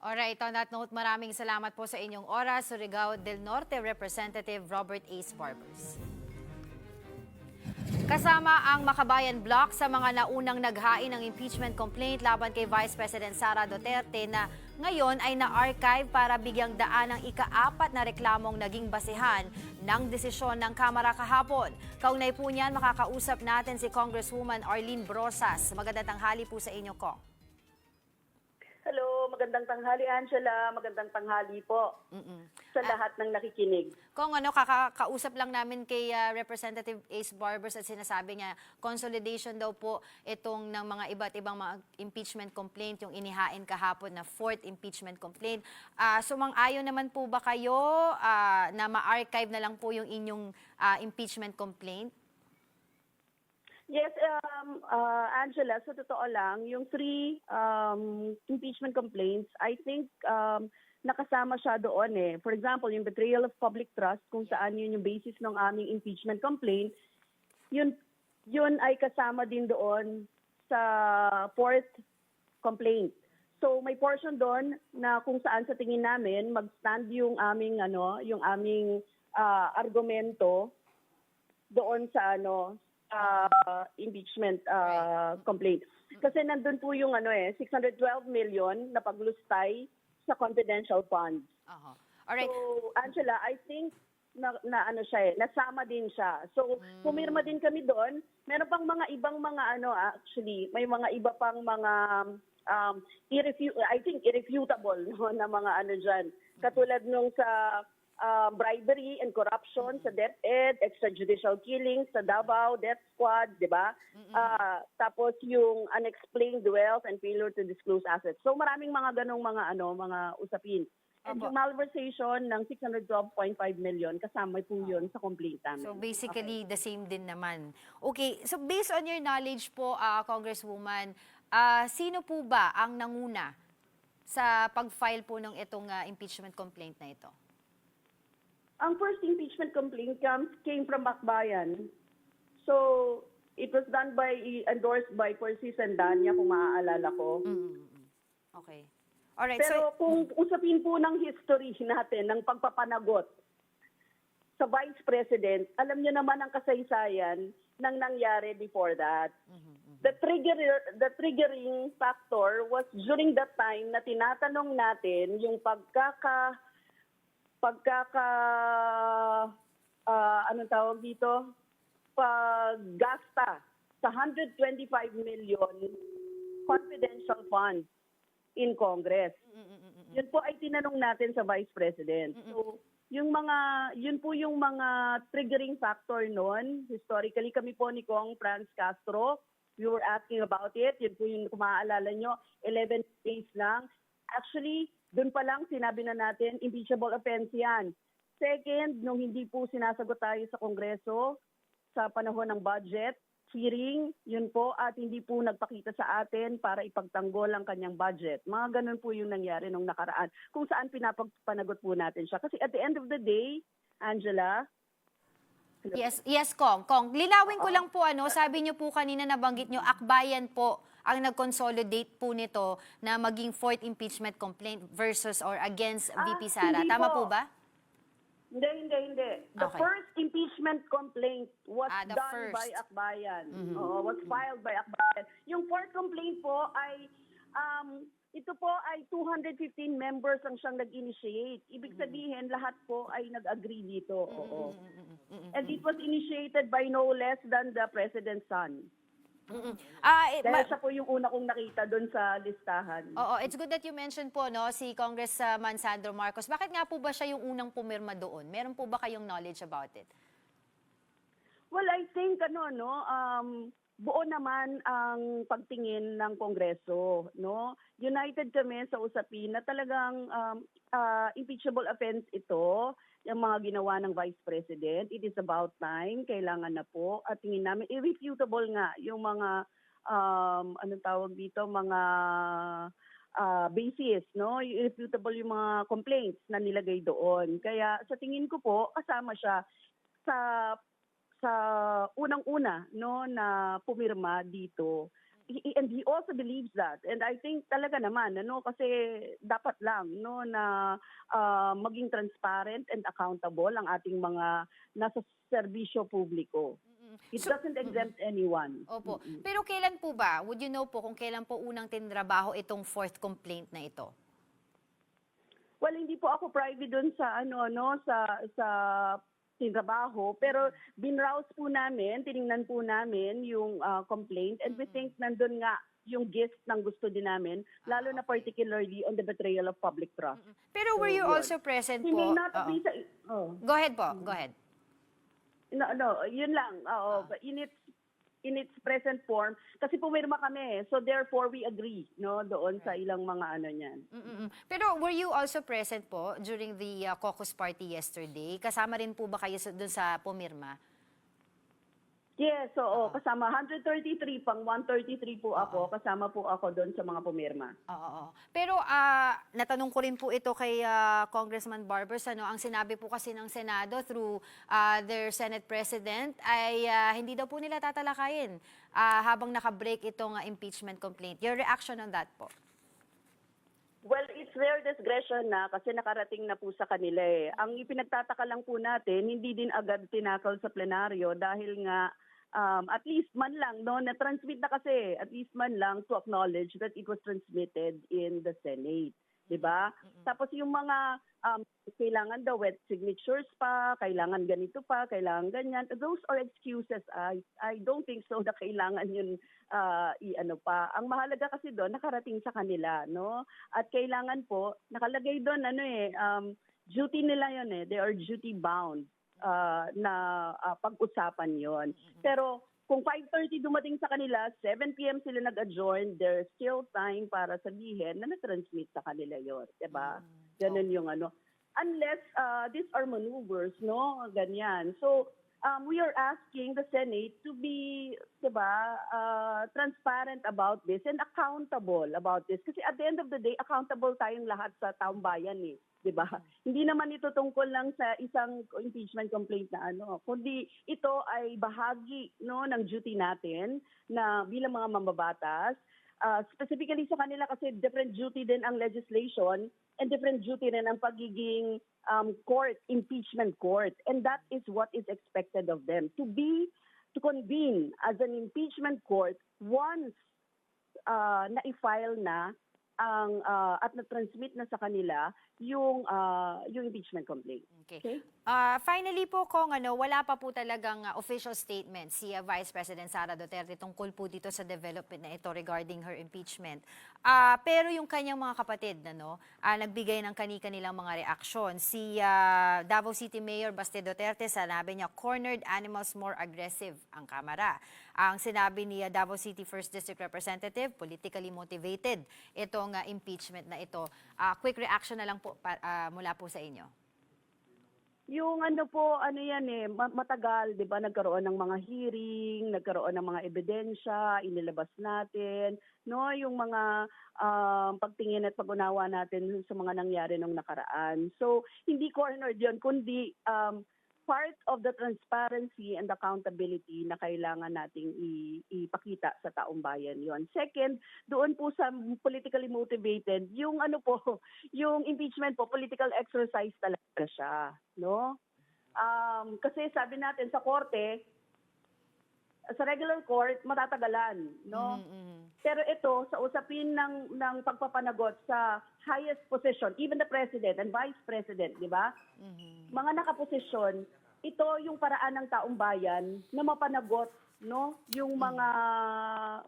Alright, on that note, maraming salamat po sa inyong oras. Surigao del Norte Representative Robert Ace Barbers. Kasama ang Makabayan Bloc sa mga naunang naghain ng impeachment complaint laban kay Vice President Sara Duterte na ngayon ay na-archive para bigyang daan ang ika-4 na reklamong naging basihan ng desisyon ng Kamara kahapon. Kaugnay po niyan, makakausap natin si Congresswoman Arlene Brosas. Magandang tanghali po sa inyo, Kong. Hello, magandang tanghali Angela, magandang tanghali po sa lahat ng nakikinig. Kung kakausap lang namin kay Representative Ace Barbers at sinasabi niya, consolidation daw po itong ng mga iba't ibang mga impeachment complaint, yung inihain kahapon na 4th impeachment complaint. Sumang-ayon naman po ba kayo na ma-archive na lang po yung inyong impeachment complaint? Yes, Angela, sa totoo lang, yung 3 impeachment complaints, I think nakasama siya doon eh. For example, yung betrayal of public trust, kung saan yun yung basis ng aming impeachment complaint, yun ay kasama din doon sa 4th complaint. So may portion doon na kung saan sa tingin namin mag-stand yung aming argumento doon sa impeachment complaint. Kasi nandun po yung 612 million na paglustay sa confidential funds. Alright. So, Angela, I think nasama din siya. So, pumirma din kami doon. Meron pang mga ibang actually, may mga iba pang mga irrefutable na mga dyan. Katulad nung sa bribery and corruption sa DepEd, extrajudicial killings sa Davao, Death Squad, di ba? Tapos yung unexplained wealth and failure to disclose assets. So maraming mga ganong mga usapin. And yung malversation ng 612.5 million, kasama po yun sa complaint namin. So basically, the same din naman. Okay, so based on your knowledge po, Congresswoman, sino po ba ang nanguna sa pag-file po ng itong impeachment complaint na ito? Ang first impeachment complaint came from Akbayan. So, it was endorsed by Persis and Danya, kung maaalala ko. Okay. Alright, Pero kung usapin po ng history natin, ng pagpapanagot sa Vice President, alam niyo naman ang kasaysayan ng nangyari before that. The triggering factor was during that time na tinatanong natin yung anong tawag dito? Paggasta sa 125 million confidential funds in Congress. Yun po ay tinanong natin sa Vice President. So, yun po yung mga triggering factor noon. Historically, kami po ni Kong Franz Castro, we were asking about it. Yun po yung, kung maaalala nyo, 11 days lang. Actually, doon pa lang sinabi na natin, impeachable offense yan. Second, nung hindi po sinasagot tayo sa Kongreso sa panahon ng budget hearing, yun po, at hindi po nagpakita sa atin para ipagtanggol ang kanyang budget. Mga ganun po yung nangyari nung nakaraan, kung saan pinapanagot po natin siya. Kasi at the end of the day, Angela, Yes, Kong. Linawin ko lang po, sabi niyo po kanina, nabanggit niyo, Akbayan po ang nag-consolidate po nito na maging fourth impeachment complaint versus or against VP Sara. hindi Tama po. po ba? Hindi. The Okay. first impeachment complaint was The done first. by Akbayan. Was filed by Akbayan. Yung fourth complaint po ay, ito po ay 215 members ang siyang nag-initiate. Ibig sabihin, lahat po ay nag-agree dito. Oo. And it was initiated by no less than the President's son. Dahil siya po yung una kong nakita doon sa listahan. Oo, it's good that you mentioned po si Congressman Sandro Marcos. Bakit nga po ba siya yung unang pumirma doon? Meron po ba kayong knowledge about it? Well, I think buo naman ang pagtingin ng Kongreso, no? United kami sa usapin na talagang impeachable offense ito, yung mga ginawa ng Vice President. It is about time, kailangan na po. At tingin namin, irrefutable nga yung mga, anong tawag dito, mga basis, no? Irrefutable yung mga complaints na nilagay doon. Kaya sa tingin ko po, kasama siya sa unang-una, no, na pumirma dito. And he also believes that. And I think talaga naman, kasi dapat lang, no, na maging transparent and accountable ang ating mga nasa serbisyo publiko. It doesn't exempt anyone. Opo. Pero kailan po ba? Would you know po kung kailan po unang tinrabaho itong fourth complaint na ito? Well, hindi po ako privy doon sa sa tinrabaho, pero binrouse po namin, tiningnan po namin yung complaint, and we think nandun nga yung gist ng gusto din namin, lalo na particularly on the betrayal of public trust. Pero were you also present He po? may not be Go ahead po, go ahead. No, yun lang. But in its present form, kasi pumirma kami, so therefore we agree, no, doon sa ilang mga niyan. Pero were you also present po during the caucus party yesterday? Kasama rin po ba kayo doon sa pumirma? Yes, oo. Kasama 133, pang 133 po ako. Kasama po ako doon sa mga pumirma. Oo. Pero natanong ko rin po ito kay Congressman Barbers. Ang sinabi po kasi ng Senado through their Senate President ay hindi daw po nila tatalakayin habang nakabreak itong impeachment complaint. Your reaction on that po? Well, it's their discretion na kasi nakarating na po sa kanila eh. Ang ipinagtataka lang po natin, hindi din agad tinakal sa plenaryo dahil nga at least man lang, no, na-transmit na kasi, at least man lang to acknowledge that it was transmitted in the Senate. Diba? Tapos yung mga kailangan daw wet signatures pa, kailangan ganito pa, kailangan ganyan. Those are excuses. I don't think so na kailangan yun pa. Ang mahalaga kasi doon, nakarating sa kanila, no? At kailangan po, nakalagay doon, duty nila yun eh. They are duty bound na pag-usapan yon. Pero kung 5:30 dumating sa kanila, 7 p.m. sila nag-adjourn, there's still time para sabihin na na-transmit sa kanila yon, diba? Ganun yung Unless these are maneuvers, no? Ganyan. So, we are asking the Senate to be, diba, transparent about this and accountable about this. Kasi at the end of the day, accountable tayong lahat sa taong bayan eh. Diba? Hindi naman ito tungkol lang sa isang impeachment complaint na kundi ito ay bahagi ng duty natin na bilang mga mambabatas. Specifically sa kanila kasi different duty din ang legislation and different duty rin ang pagiging court, impeachment court. And that is what is expected of them. To convene as an impeachment court once na-file na ang at na-transmit na sa kanila yung impeachment complaint. Okay. Finally po, Kong, wala pa po talagang official statement si Vice President Sara Duterte tungkol po dito sa development na ito regarding her impeachment. Pero yung kanyang mga kapatid, nagbigay ng kani-kanilang mga reaksyon. Si Davao City Mayor Baste Duterte, sinabi niya, cornered animals more aggressive ang Kamara. Ang sinabi ni Davao City First District Representative, politically motivated itong impeachment na ito. Quick reaction na lang po mula po sa inyo. Yung matagal, 'di ba, nagkaroon ng mga hearing, nagkaroon ng mga ebidensya, inilabas natin, yung mga pagtingin at pag-unawa natin sa mga nangyari nung nakaraan. So, hindi cornered 'yon, kundi part of the transparency and accountability na kailangan nating ipakita sa taong bayan yon. Second, doon po sa politically motivated, yung yung impeachment po, political exercise talaga siya, kasi sabi natin sa korte, sa regular court, matatagalan, Pero ito, sa usapin ng pagpapanagot sa highest position, even the president and vice president, di ba? Mga nakaposisyon, ito yung paraan ng taong bayan na mapanagot, yung mga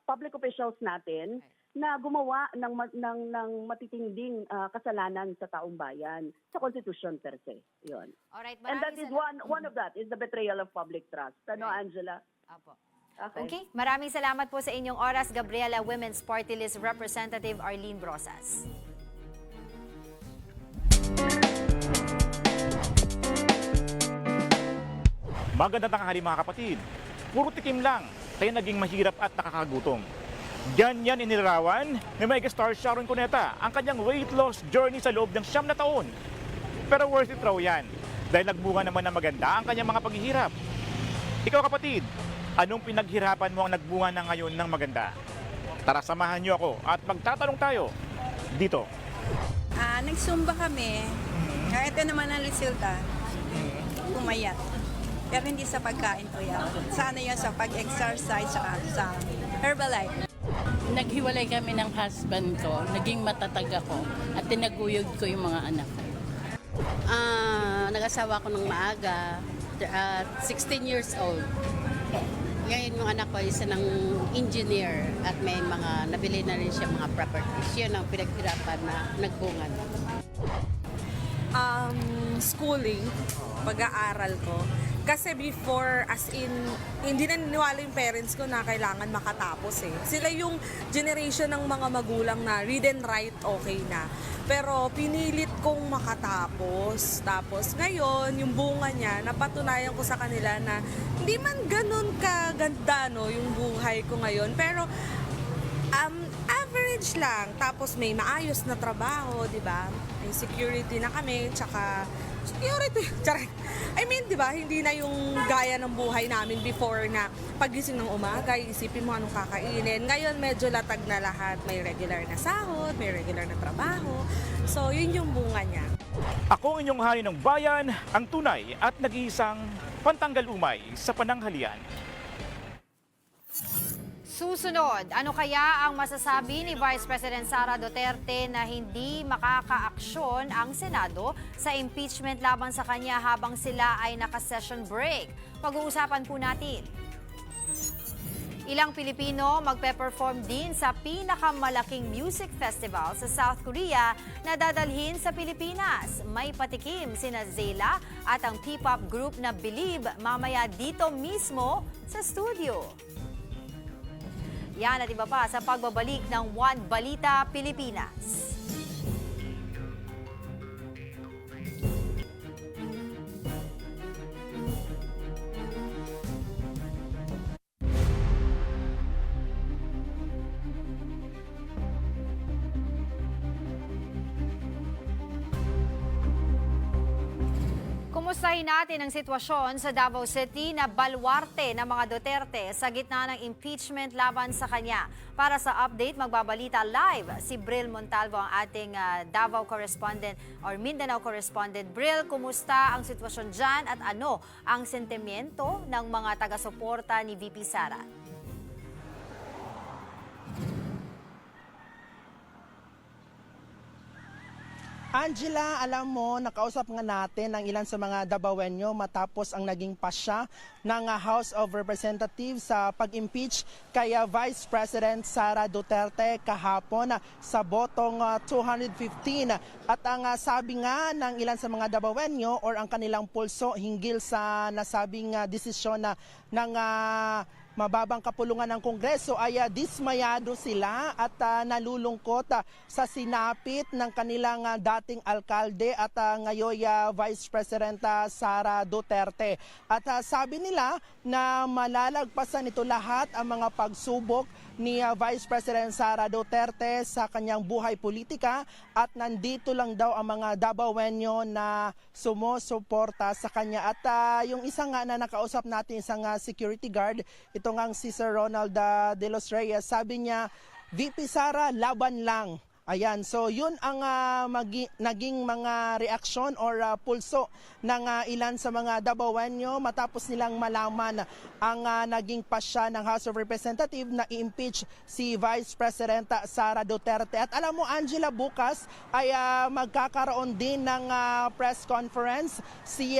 public officials natin na gumawa ng matitinding kasalanan sa taong bayan, sa konstitusyon per se. Yun. Alright, And that is one of that is the betrayal of public trust. Angela? Apo. Okay. Maraming salamat po sa inyong oras, Gabriela Women's Party List Representative Arlene Brosas. Magandang tanghali mga kapatid. Puro tikim lang, kaya naging mahirap at nakakagutom. Ganyan inilarawan ni megastar Sharon Cuneta ang kanyang weight loss journey sa loob ng 9 na taon. Pero worth it raw yan, dahil nagbunga naman ng maganda ang kanyang mga paghihirap. Ikaw kapatid, anong pinaghirapan mo ang nagbunga na ngayon ng maganda? Tara, samahan niyo ako at magtatanong tayo dito. Nagsumba kami. Ito naman ang resulta. Pumayat. Pero hindi sa pagkain ko yan. Sana yan sa pag-exercise sa Herbalife. Naghiwalay kami ng husband ko. Naging matatag ako at tinaguyod ko yung mga anak ko. Nag-asawa ko ng maaga. 16 years old. Ngayon yung anak ko isa ng engineer at may mga nabili na rin siya mga properties. Yun ang pinaghirapan na nagbunga. Schooling, pag-aaral ko. Kasi before, as in, hindi na niniwala yung parents ko na kailangan makatapos eh. Sila yung generation ng mga magulang na read and write okay na. Pero pinilit kong makatapos. Tapos ngayon, yung bunga niya, napatunayan ko sa kanila na hindi man ganun kaganda yung buhay ko ngayon. Pero average lang. Tapos may maayos na trabaho, di ba? May security na kami, tsaka security. I mean, di ba, hindi na yung gaya ng buhay namin before na pagising ng umaga, isipin mo anong kakainin. Ngayon, medyo latag na lahat. May regular na sahod, may regular na trabaho. So, yun yung bunga niya. Ako ang inyong hari ng bayan, ang tunay at nag-iisang pantanggal umay sa pananghalian. Susunod, ano kaya ang masasabi ni Vice President Sara Duterte na hindi makakaaksyon ang Senado sa impeachment laban sa kanya habang sila ay naka-session break? Pag-uusapan po natin. Ilang Pilipino magpe-perform din sa pinakamalaking music festival sa South Korea na dadalhin sa Pilipinas. May patikim sina Zayla at ang P-pop group na Believe mamaya dito mismo sa studio. Yan at iba pa sa pagbabalik ng One Balita Pilipinas. Kumustahin natin ang sitwasyon sa Davao City na baluarte ng mga Duterte sa gitna ng impeachment laban sa kanya. Para sa update, magbabalita live si Bril Montalvo, ang ating Davao correspondent or Mindanao correspondent. Bril, kumusta ang sitwasyon dyan at ano ang sentimiento ng mga taga-suporta ni VP Sara? Angela, alam mo, nakausap nga natin ang ilan sa mga Davaoenyo matapos ang naging pasya ng House of Representatives sa pag-impeach kay Vice President Sara Duterte kahapon sa botong 215. At ang sabi nga ng ilan sa mga Davaoenyo or ang kanilang pulso hinggil sa nasabing desisyon ng mababang kapulungan ng Kongreso ay dismayado sila at nalulungkot sa sinapit ng kanilang dating alkalde at ngayon Vice President Sara Duterte. At sabi nila na malalagpasan ito lahat ang mga pagsubok ni Vice President Sara Duterte sa kanyang buhay politika at nandito lang daw ang mga Davaoenyo na sumusuporta sa kanya. At yung isa nga na nakausap natin, isang security guard, ito nga si Sir Ronald de los Reyes, sabi niya, VP Sara, laban lang. Ayan, so yun ang naging mga reaksyon or pulso ng ilan sa mga Davaoenyo matapos nilang malaman ang naging pasya ng House of Representatives na i-impeach si Vice President Sara Duterte. At alam mo, Angela, bukas ay magkakaroon din ng press conference si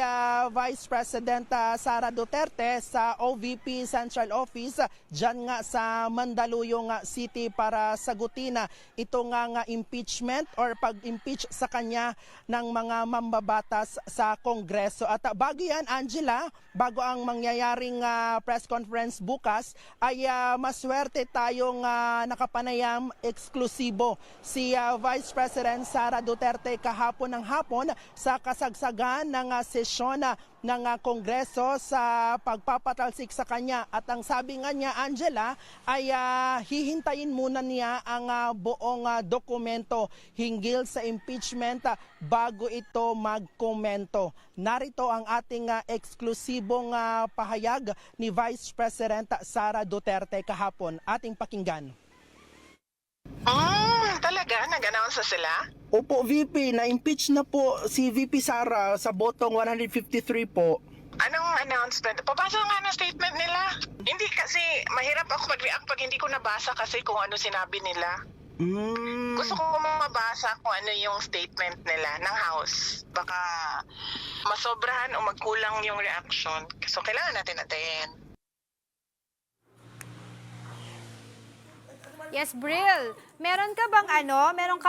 Vice President Sara Duterte sa OVP Central Office dyan nga sa Mandaluyong City para sagutin itong impeachment or pag-impeach sa kanya ng mga mambabatas sa Kongreso. At bago yan, Angela, bago ang mangyayaring press conference bukas, ay maswerte tayong nakapanayam eksklusibo si Vice President Sara Duterte kahapon ng hapon sa kasagsagan ng sesyon ng Kongreso sa pagpapatalsik sa kanya. At ang sabi nga niya, Angela, ay hihintayin muna niya ang buong dokumento hinggil sa impeachment bago ito magkomento. Narito ang ating eksklusibong pahayag ni Vice President Sara Duterte kahapon. Ating pakinggan. Talaga? Nag-announce na sila? Opo, VP. Na-impeach na po si VP Sara sa botong 153 po. Anong announcement? Pabasa nga ng statement nila. Hindi kasi, mahirap ako mag-react pag hindi ko nabasa kasi kung ano sinabi nila. Gusto ko mabasa kung ano yung statement nila ng House. Baka masobrahan o magkulang yung reaction. So, kailangan natin antayin. Yes, Bril. Meron ka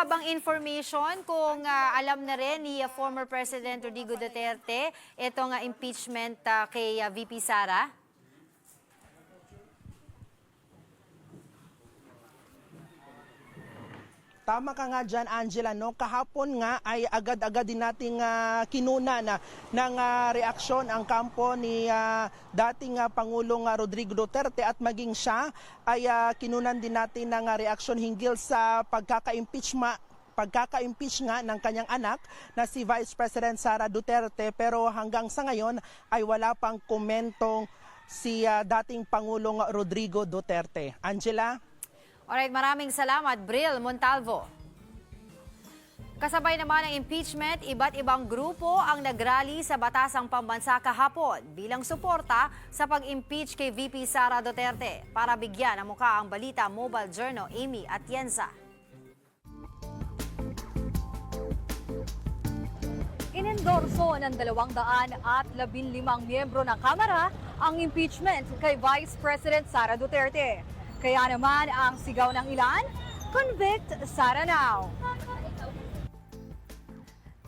bang information kung alam na rin ni former President Rodrigo Duterte itong impeachment kay VP Sara? Tama ka nga dyan, Angela, no? Kahapon nga ay agad-agad din nating kinuna ng reaksyon ang kampo ni dating Pangulong Rodrigo Duterte at maging siya ay kinunan din natin ng reaksyon hinggil sa pagkaka-impeach nga ng kanyang anak na si Vice President Sara Duterte, pero hanggang sa ngayon ay wala pang komentong si dating Pangulong Rodrigo Duterte. Angela? Alright, maraming salamat, Bril Montalvo. Kasabay naman ng impeachment, iba't ibang grupo ang nagrally sa Batasang Pambansa kahapon bilang suporta sa pag-impeach kay VP Sara Duterte. Para bigyan ng muka ang balita, Mobile Journal, Amy Atienza. Inendorso ng 215 miyembro ng Kamara ang impeachment kay Vice President Sara Duterte. Kaya naman ang sigaw ng ilan, convict Sara now.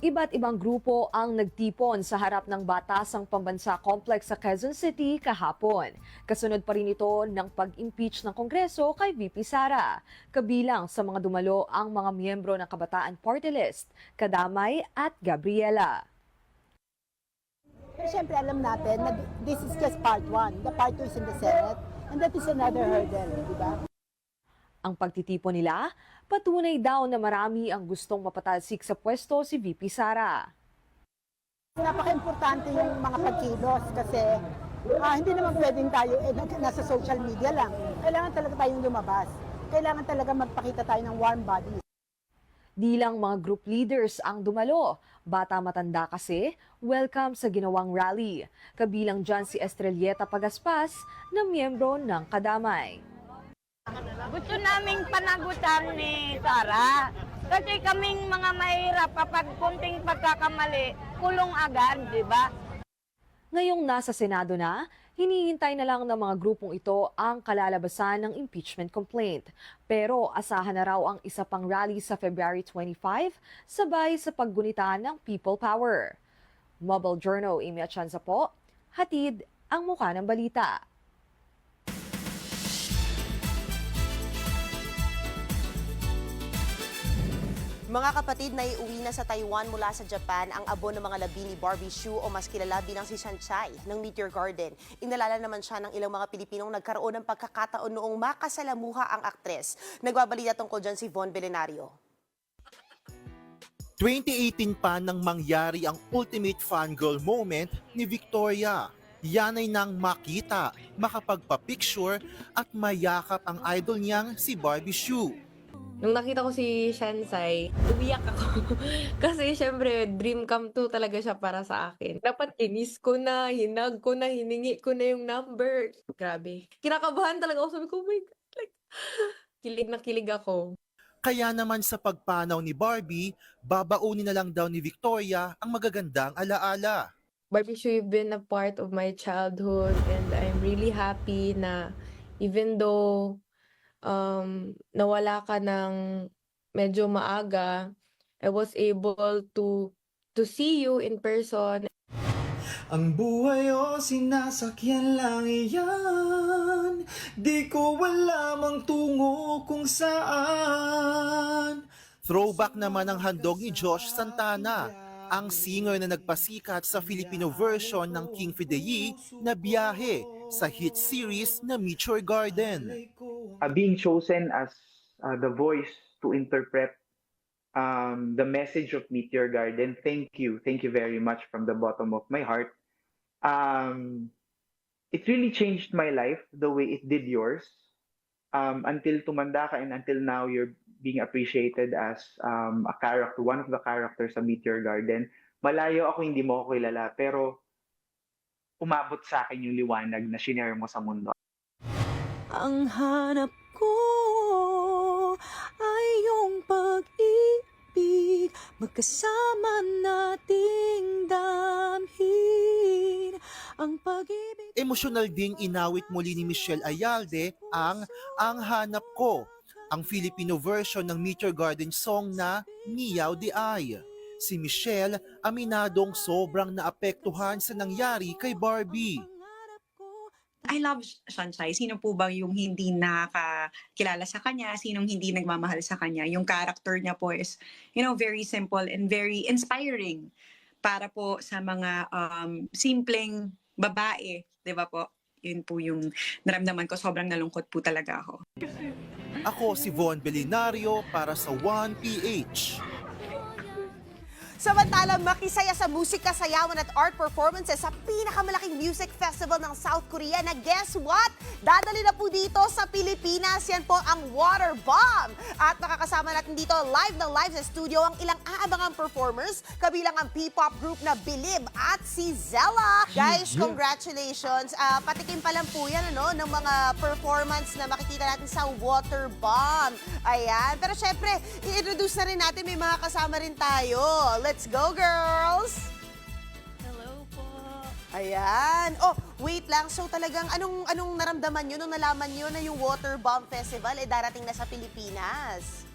Iba't ibang grupo ang nagtipon sa harap ng Batasang Pambansa Complex sa Quezon City kahapon. Kasunod pa rin ito ng pag-impeach ng Kongreso kay VP Sara. Kabilang sa mga dumalo ang mga miyembro ng Kabataan Party List, Kadamay at Gabriela. Pero siyempre alam natin na this is just part 1. The part 2 is in the Senate. And that is another hurdle, di ba? Ang pagtitipon nila, patunay daw na marami ang gustong mapatalsik sa pwesto si VP Sara. Napaka-importante yung mga pagkilos kasi hindi naman pwedeng tayo nasa social media lang. Kailangan talaga tayong lumabas. Kailangan talaga magpakita tayo ng warm body. Di lang mga group leaders ang dumalo. Bata matanda kasi, welcome sa ginawang rally. Kabilang dyan si Estrelleta Pagaspas na miyembro ng Kadamay. Gusto naming panagutan ni Sara. Kasi kaming mga mahirap kapag kunting pagkakamali, kulong agad, di ba? Ngayong nasa Senado na, hinihintay na lang ng mga grupong ito ang kalalabasan ng impeachment complaint. Pero asahan na raw ang isa pang rally sa February 25, sabay sa paggunita ng People Power. Mobile Journal, Amy Atienza po, hatid ang mukha ng balita. Mga kapatid, naiuwi na sa Taiwan mula sa Japan ang abo ng mga labi ni Barbie Hsu o mas kilala bilang si Shansai ng Meteor Garden. Inalala naman siya ng ilang mga Pilipinong nagkaroon ng pagkakataon noong makasalamuha ang aktres. Nagbabalita tungkol dyan si Von Belenario. 2018 pa nang mangyari ang ultimate fangirl moment ni Victoria. Yan ay nang makita, makapagpa-picture at mayakap ang idol niyang si Barbie Hsu. Nung nakita ko si Shansai, umiyak ako. Kasi syempre, dream come true talaga siya para sa akin. Dapat kinis ko na, hinag ko na, hiningi ko na yung number. Grabe. Kinakabahan talaga ako. Sabi ko, oh my God. Like, kilig na kilig ako. Kaya naman sa pagpanaw ni Barbie, babaunin na lang daw ni Victoria ang magagandang alaala. Barbie Hsu, you've been a part of my childhood and I'm really happy na even though nawala ka ng medyo maaga, I was able to see you in person. Ang buhay o sinasakyan lang iyan, di ko alam ang tungo kung saan. Throwback naman ang handog ni Josh Santana, ang singer na nagpasikat sa Filipino version ng King Fideyi na Biyahe sa hit series na Meteor Garden. Being chosen as the voice to interpret the message of Meteor Garden, thank you very much from the bottom of my heart. It really changed my life the way it did yours. Until tumanda ka and until now you're being appreciated as a character, one of the characters sa Meteor Garden. Malayo ako, hindi mo ako kilala, pero umabot sa akin yung liwanag na shinare mo sa mundo. Ang hanap ko ay yung pag-ibig, magkasama nating damhin ang pag-ibig. Emosyonal ding inawit muli ni Michelle Ayalde ang Hanap Ko, ang Filipino version ng Meteor Garden song na Miyaw Di Ay. Si Michelle aminadong sobrang naapektuhan sa nangyari kay Barbie. I love Shansai. Sino po ba yung hindi nakakilala sa kanya? Sinong hindi nagmamahal sa kanya? Yung character niya po is, very simple and very inspiring para po sa mga simpleng babae. Diba po? Yun po yung naramdaman ko. Sobrang nalungkot po talaga ako. Ako si Von Belenario para sa 1PH. Samantala, makisaya sa musika, sayawan at art performances sa pinakamalaking music festival ng South Korea na guess what? Dadali na po dito sa Pilipinas. Yan po ang Water Bomb. At makakasama natin dito live na live sa studio ang ilang aabangang performers, kabilang ang P-pop group na Believe at si Zella. Guys, congratulations. Patikim pa lang po yan ng mga performance na makikita natin sa Water Bomb. Ayan. Pero syempre, i-introduce na rin natin, may mga kasama rin tayo. Let's go, girls! Hello po. Ayan. Oh, wait lang. So talagang anong naramdaman nyo nung nalaman nyo na yung Water Bomb Festival darating na sa Pilipinas?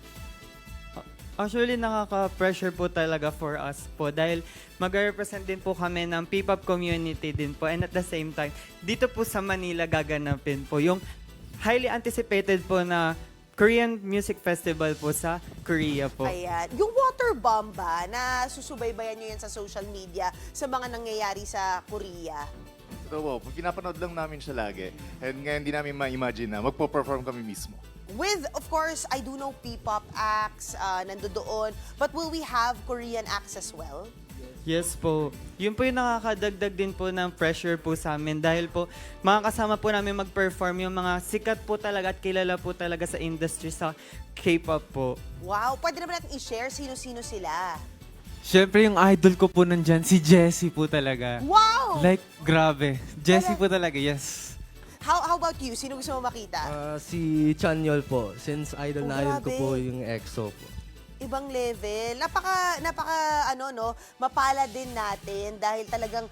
Actually, nakaka-pressure po talaga for us po dahil mag-represent din po kami ng P-pop community din po and at the same time, dito po sa Manila gaganapin po yung highly anticipated po na Korean Music Festival po sa Korea po. Ayan. Yung Water Bomb ba, na susubaybayan nyo yan sa social media sa mga nangyayari sa Korea? Ito po, pinapanood lang namin siya lagi. And ngayon hindi namin ma-imagine na magpo-perform kami mismo. With, of course, I do know P-pop acts nandoon, but will we have Korean acts as well? Yes po. Yun po yung nakakadagdag din po ng pressure po sa amin dahil po makakasama po namin mag-perform yung mga sikat po talaga at kilala po talaga sa industry sa K-pop po. Wow, pwede naman natin i-share sino-sino sila. Siyempre yung idol ko po nandyan, si Jessie po talaga. Wow! Like, grabe. Jessie po talaga, yes. How about you? Sino gusto mo makita? Si Chanyol po, since idol na idol ko grabe. po yung EXO po. Ibang level. Napaka mapala din natin dahil talagang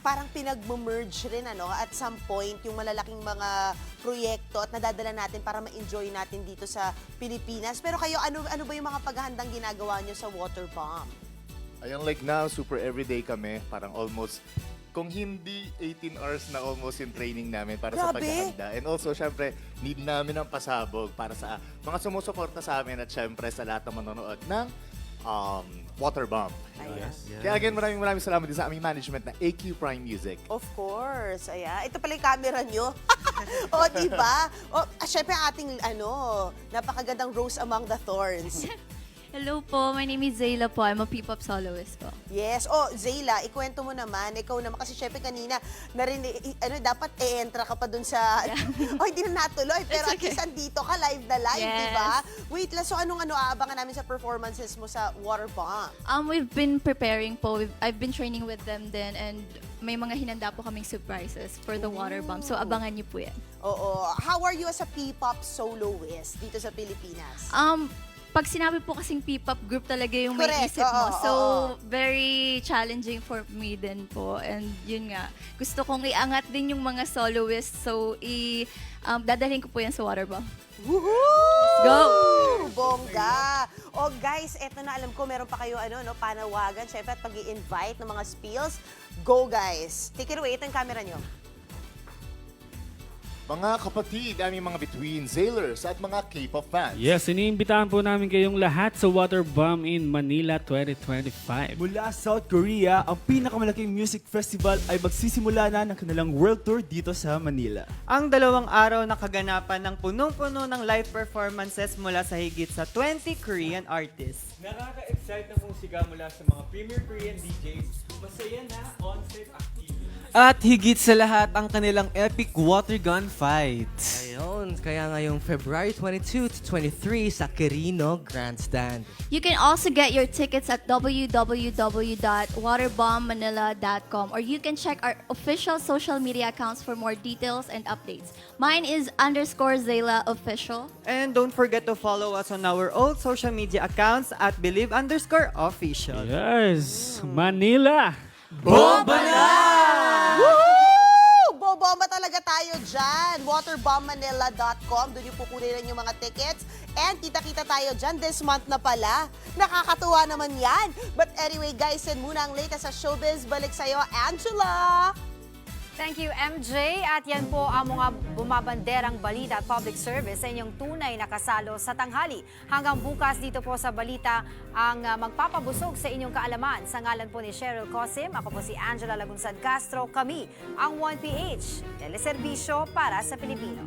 parang pinag-merge rin at some point yung malalaking mga proyekto at nadadala natin para ma-enjoy natin dito sa Pilipinas. Pero kayo, ano ba yung mga paghahandang ginagawa nyo sa Water Bomb? Ayun, like now, super everyday kami. Parang almost, kung hindi 18 hours na almost yung training namin para sa Grabe! paghahanda. And also, syempre, need namin ng pasabog para sa mga sumusuporta sa amin at syempre sa lahat ng manonood ng Water Bomb. Yes. Kaya again, maraming salamat din sa aming management na AQ Prime Music. Of course. Ayan. Ito pala yung camera nyo. O, diba? O, syempre ating, napakagandang Rose Among the Thorns. Hello po, my name is Zayla po. I'm a P-pop soloist po. Yes. O, Zayla, ikwento mo naman. Ikaw naman. Kasi syempre kanina, dapat e-entra ka pa dun sa... hindi na natuloy. Pero at least andito ka, live na live, Yes. diba? Wait lang, so anong aabangan namin sa performances mo sa Water Bomb? We've been preparing po. I've been training with them then and may mga hinanda po kaming surprises for the Water Bomb. So abangan niyo po yan. Oo. How are you as a P-pop soloist dito sa Pilipinas? Pag sinabi po kasing P-pop group talaga yung may Correct. isip mo. Oo, So, oo. very challenging for me din po. And yun nga, gusto kong iangat din yung mga soloists. So, dadalhin ko po yan sa Water Bomb. Woohoo! Go! Bongga! O guys, eto na, alam ko meron pa kayo panawagan, syempre at pag-i-invite ng mga spills. Go guys! Take it away, ito yung camera nyo. Mga kapatid, aming mga between sailors at mga K-pop fans. Yes, iniimbitahan po namin kayong lahat sa Water Bomb in Manila 2025. Mula South Korea, ang pinakamalaking music festival ay magsisimula na ng kanilang world tour dito sa Manila. Ang 2 araw na kaganapan ng punong-puno ng live performances mula sa higit sa 20 Korean artists. Nakaka-excite na musika mula sa mga premier Korean DJs, masaya na on-site activities. At higit sa lahat ang kanilang epic water gun fight. Ayun, kaya ngayong February 22 to 23 sa Quirino Grandstand. You can also get your tickets at www.waterbombmanila.com or you can check our official social media accounts for more details and updates. Mine is _Zayla Official. And don't forget to follow us on our old social media accounts at believe_official. Yes, Manila! Bomba na! Woohoo! Bobomba talaga tayo dyan. Waterbombmanila.com. Doon yung kukunin yung mga tickets. And kita-kita tayo dyan this month na pala. Nakakatuwa naman yan. But anyway, guys, yan muna ang latest sa showbiz. Balik sa'yo, Angela! Thank you, MJ. At yan po ang mga bumabanderang balita at public service sa inyong tunay na kasalo sa tanghali. Hanggang bukas dito po sa balita ang magpapabusog sa inyong kaalaman. Sa ngalan po ni Cheryl Cosim, ako po si Angela Lagunsad Castro. Kami ang 1PH, teleserbisyo para sa Pilipino.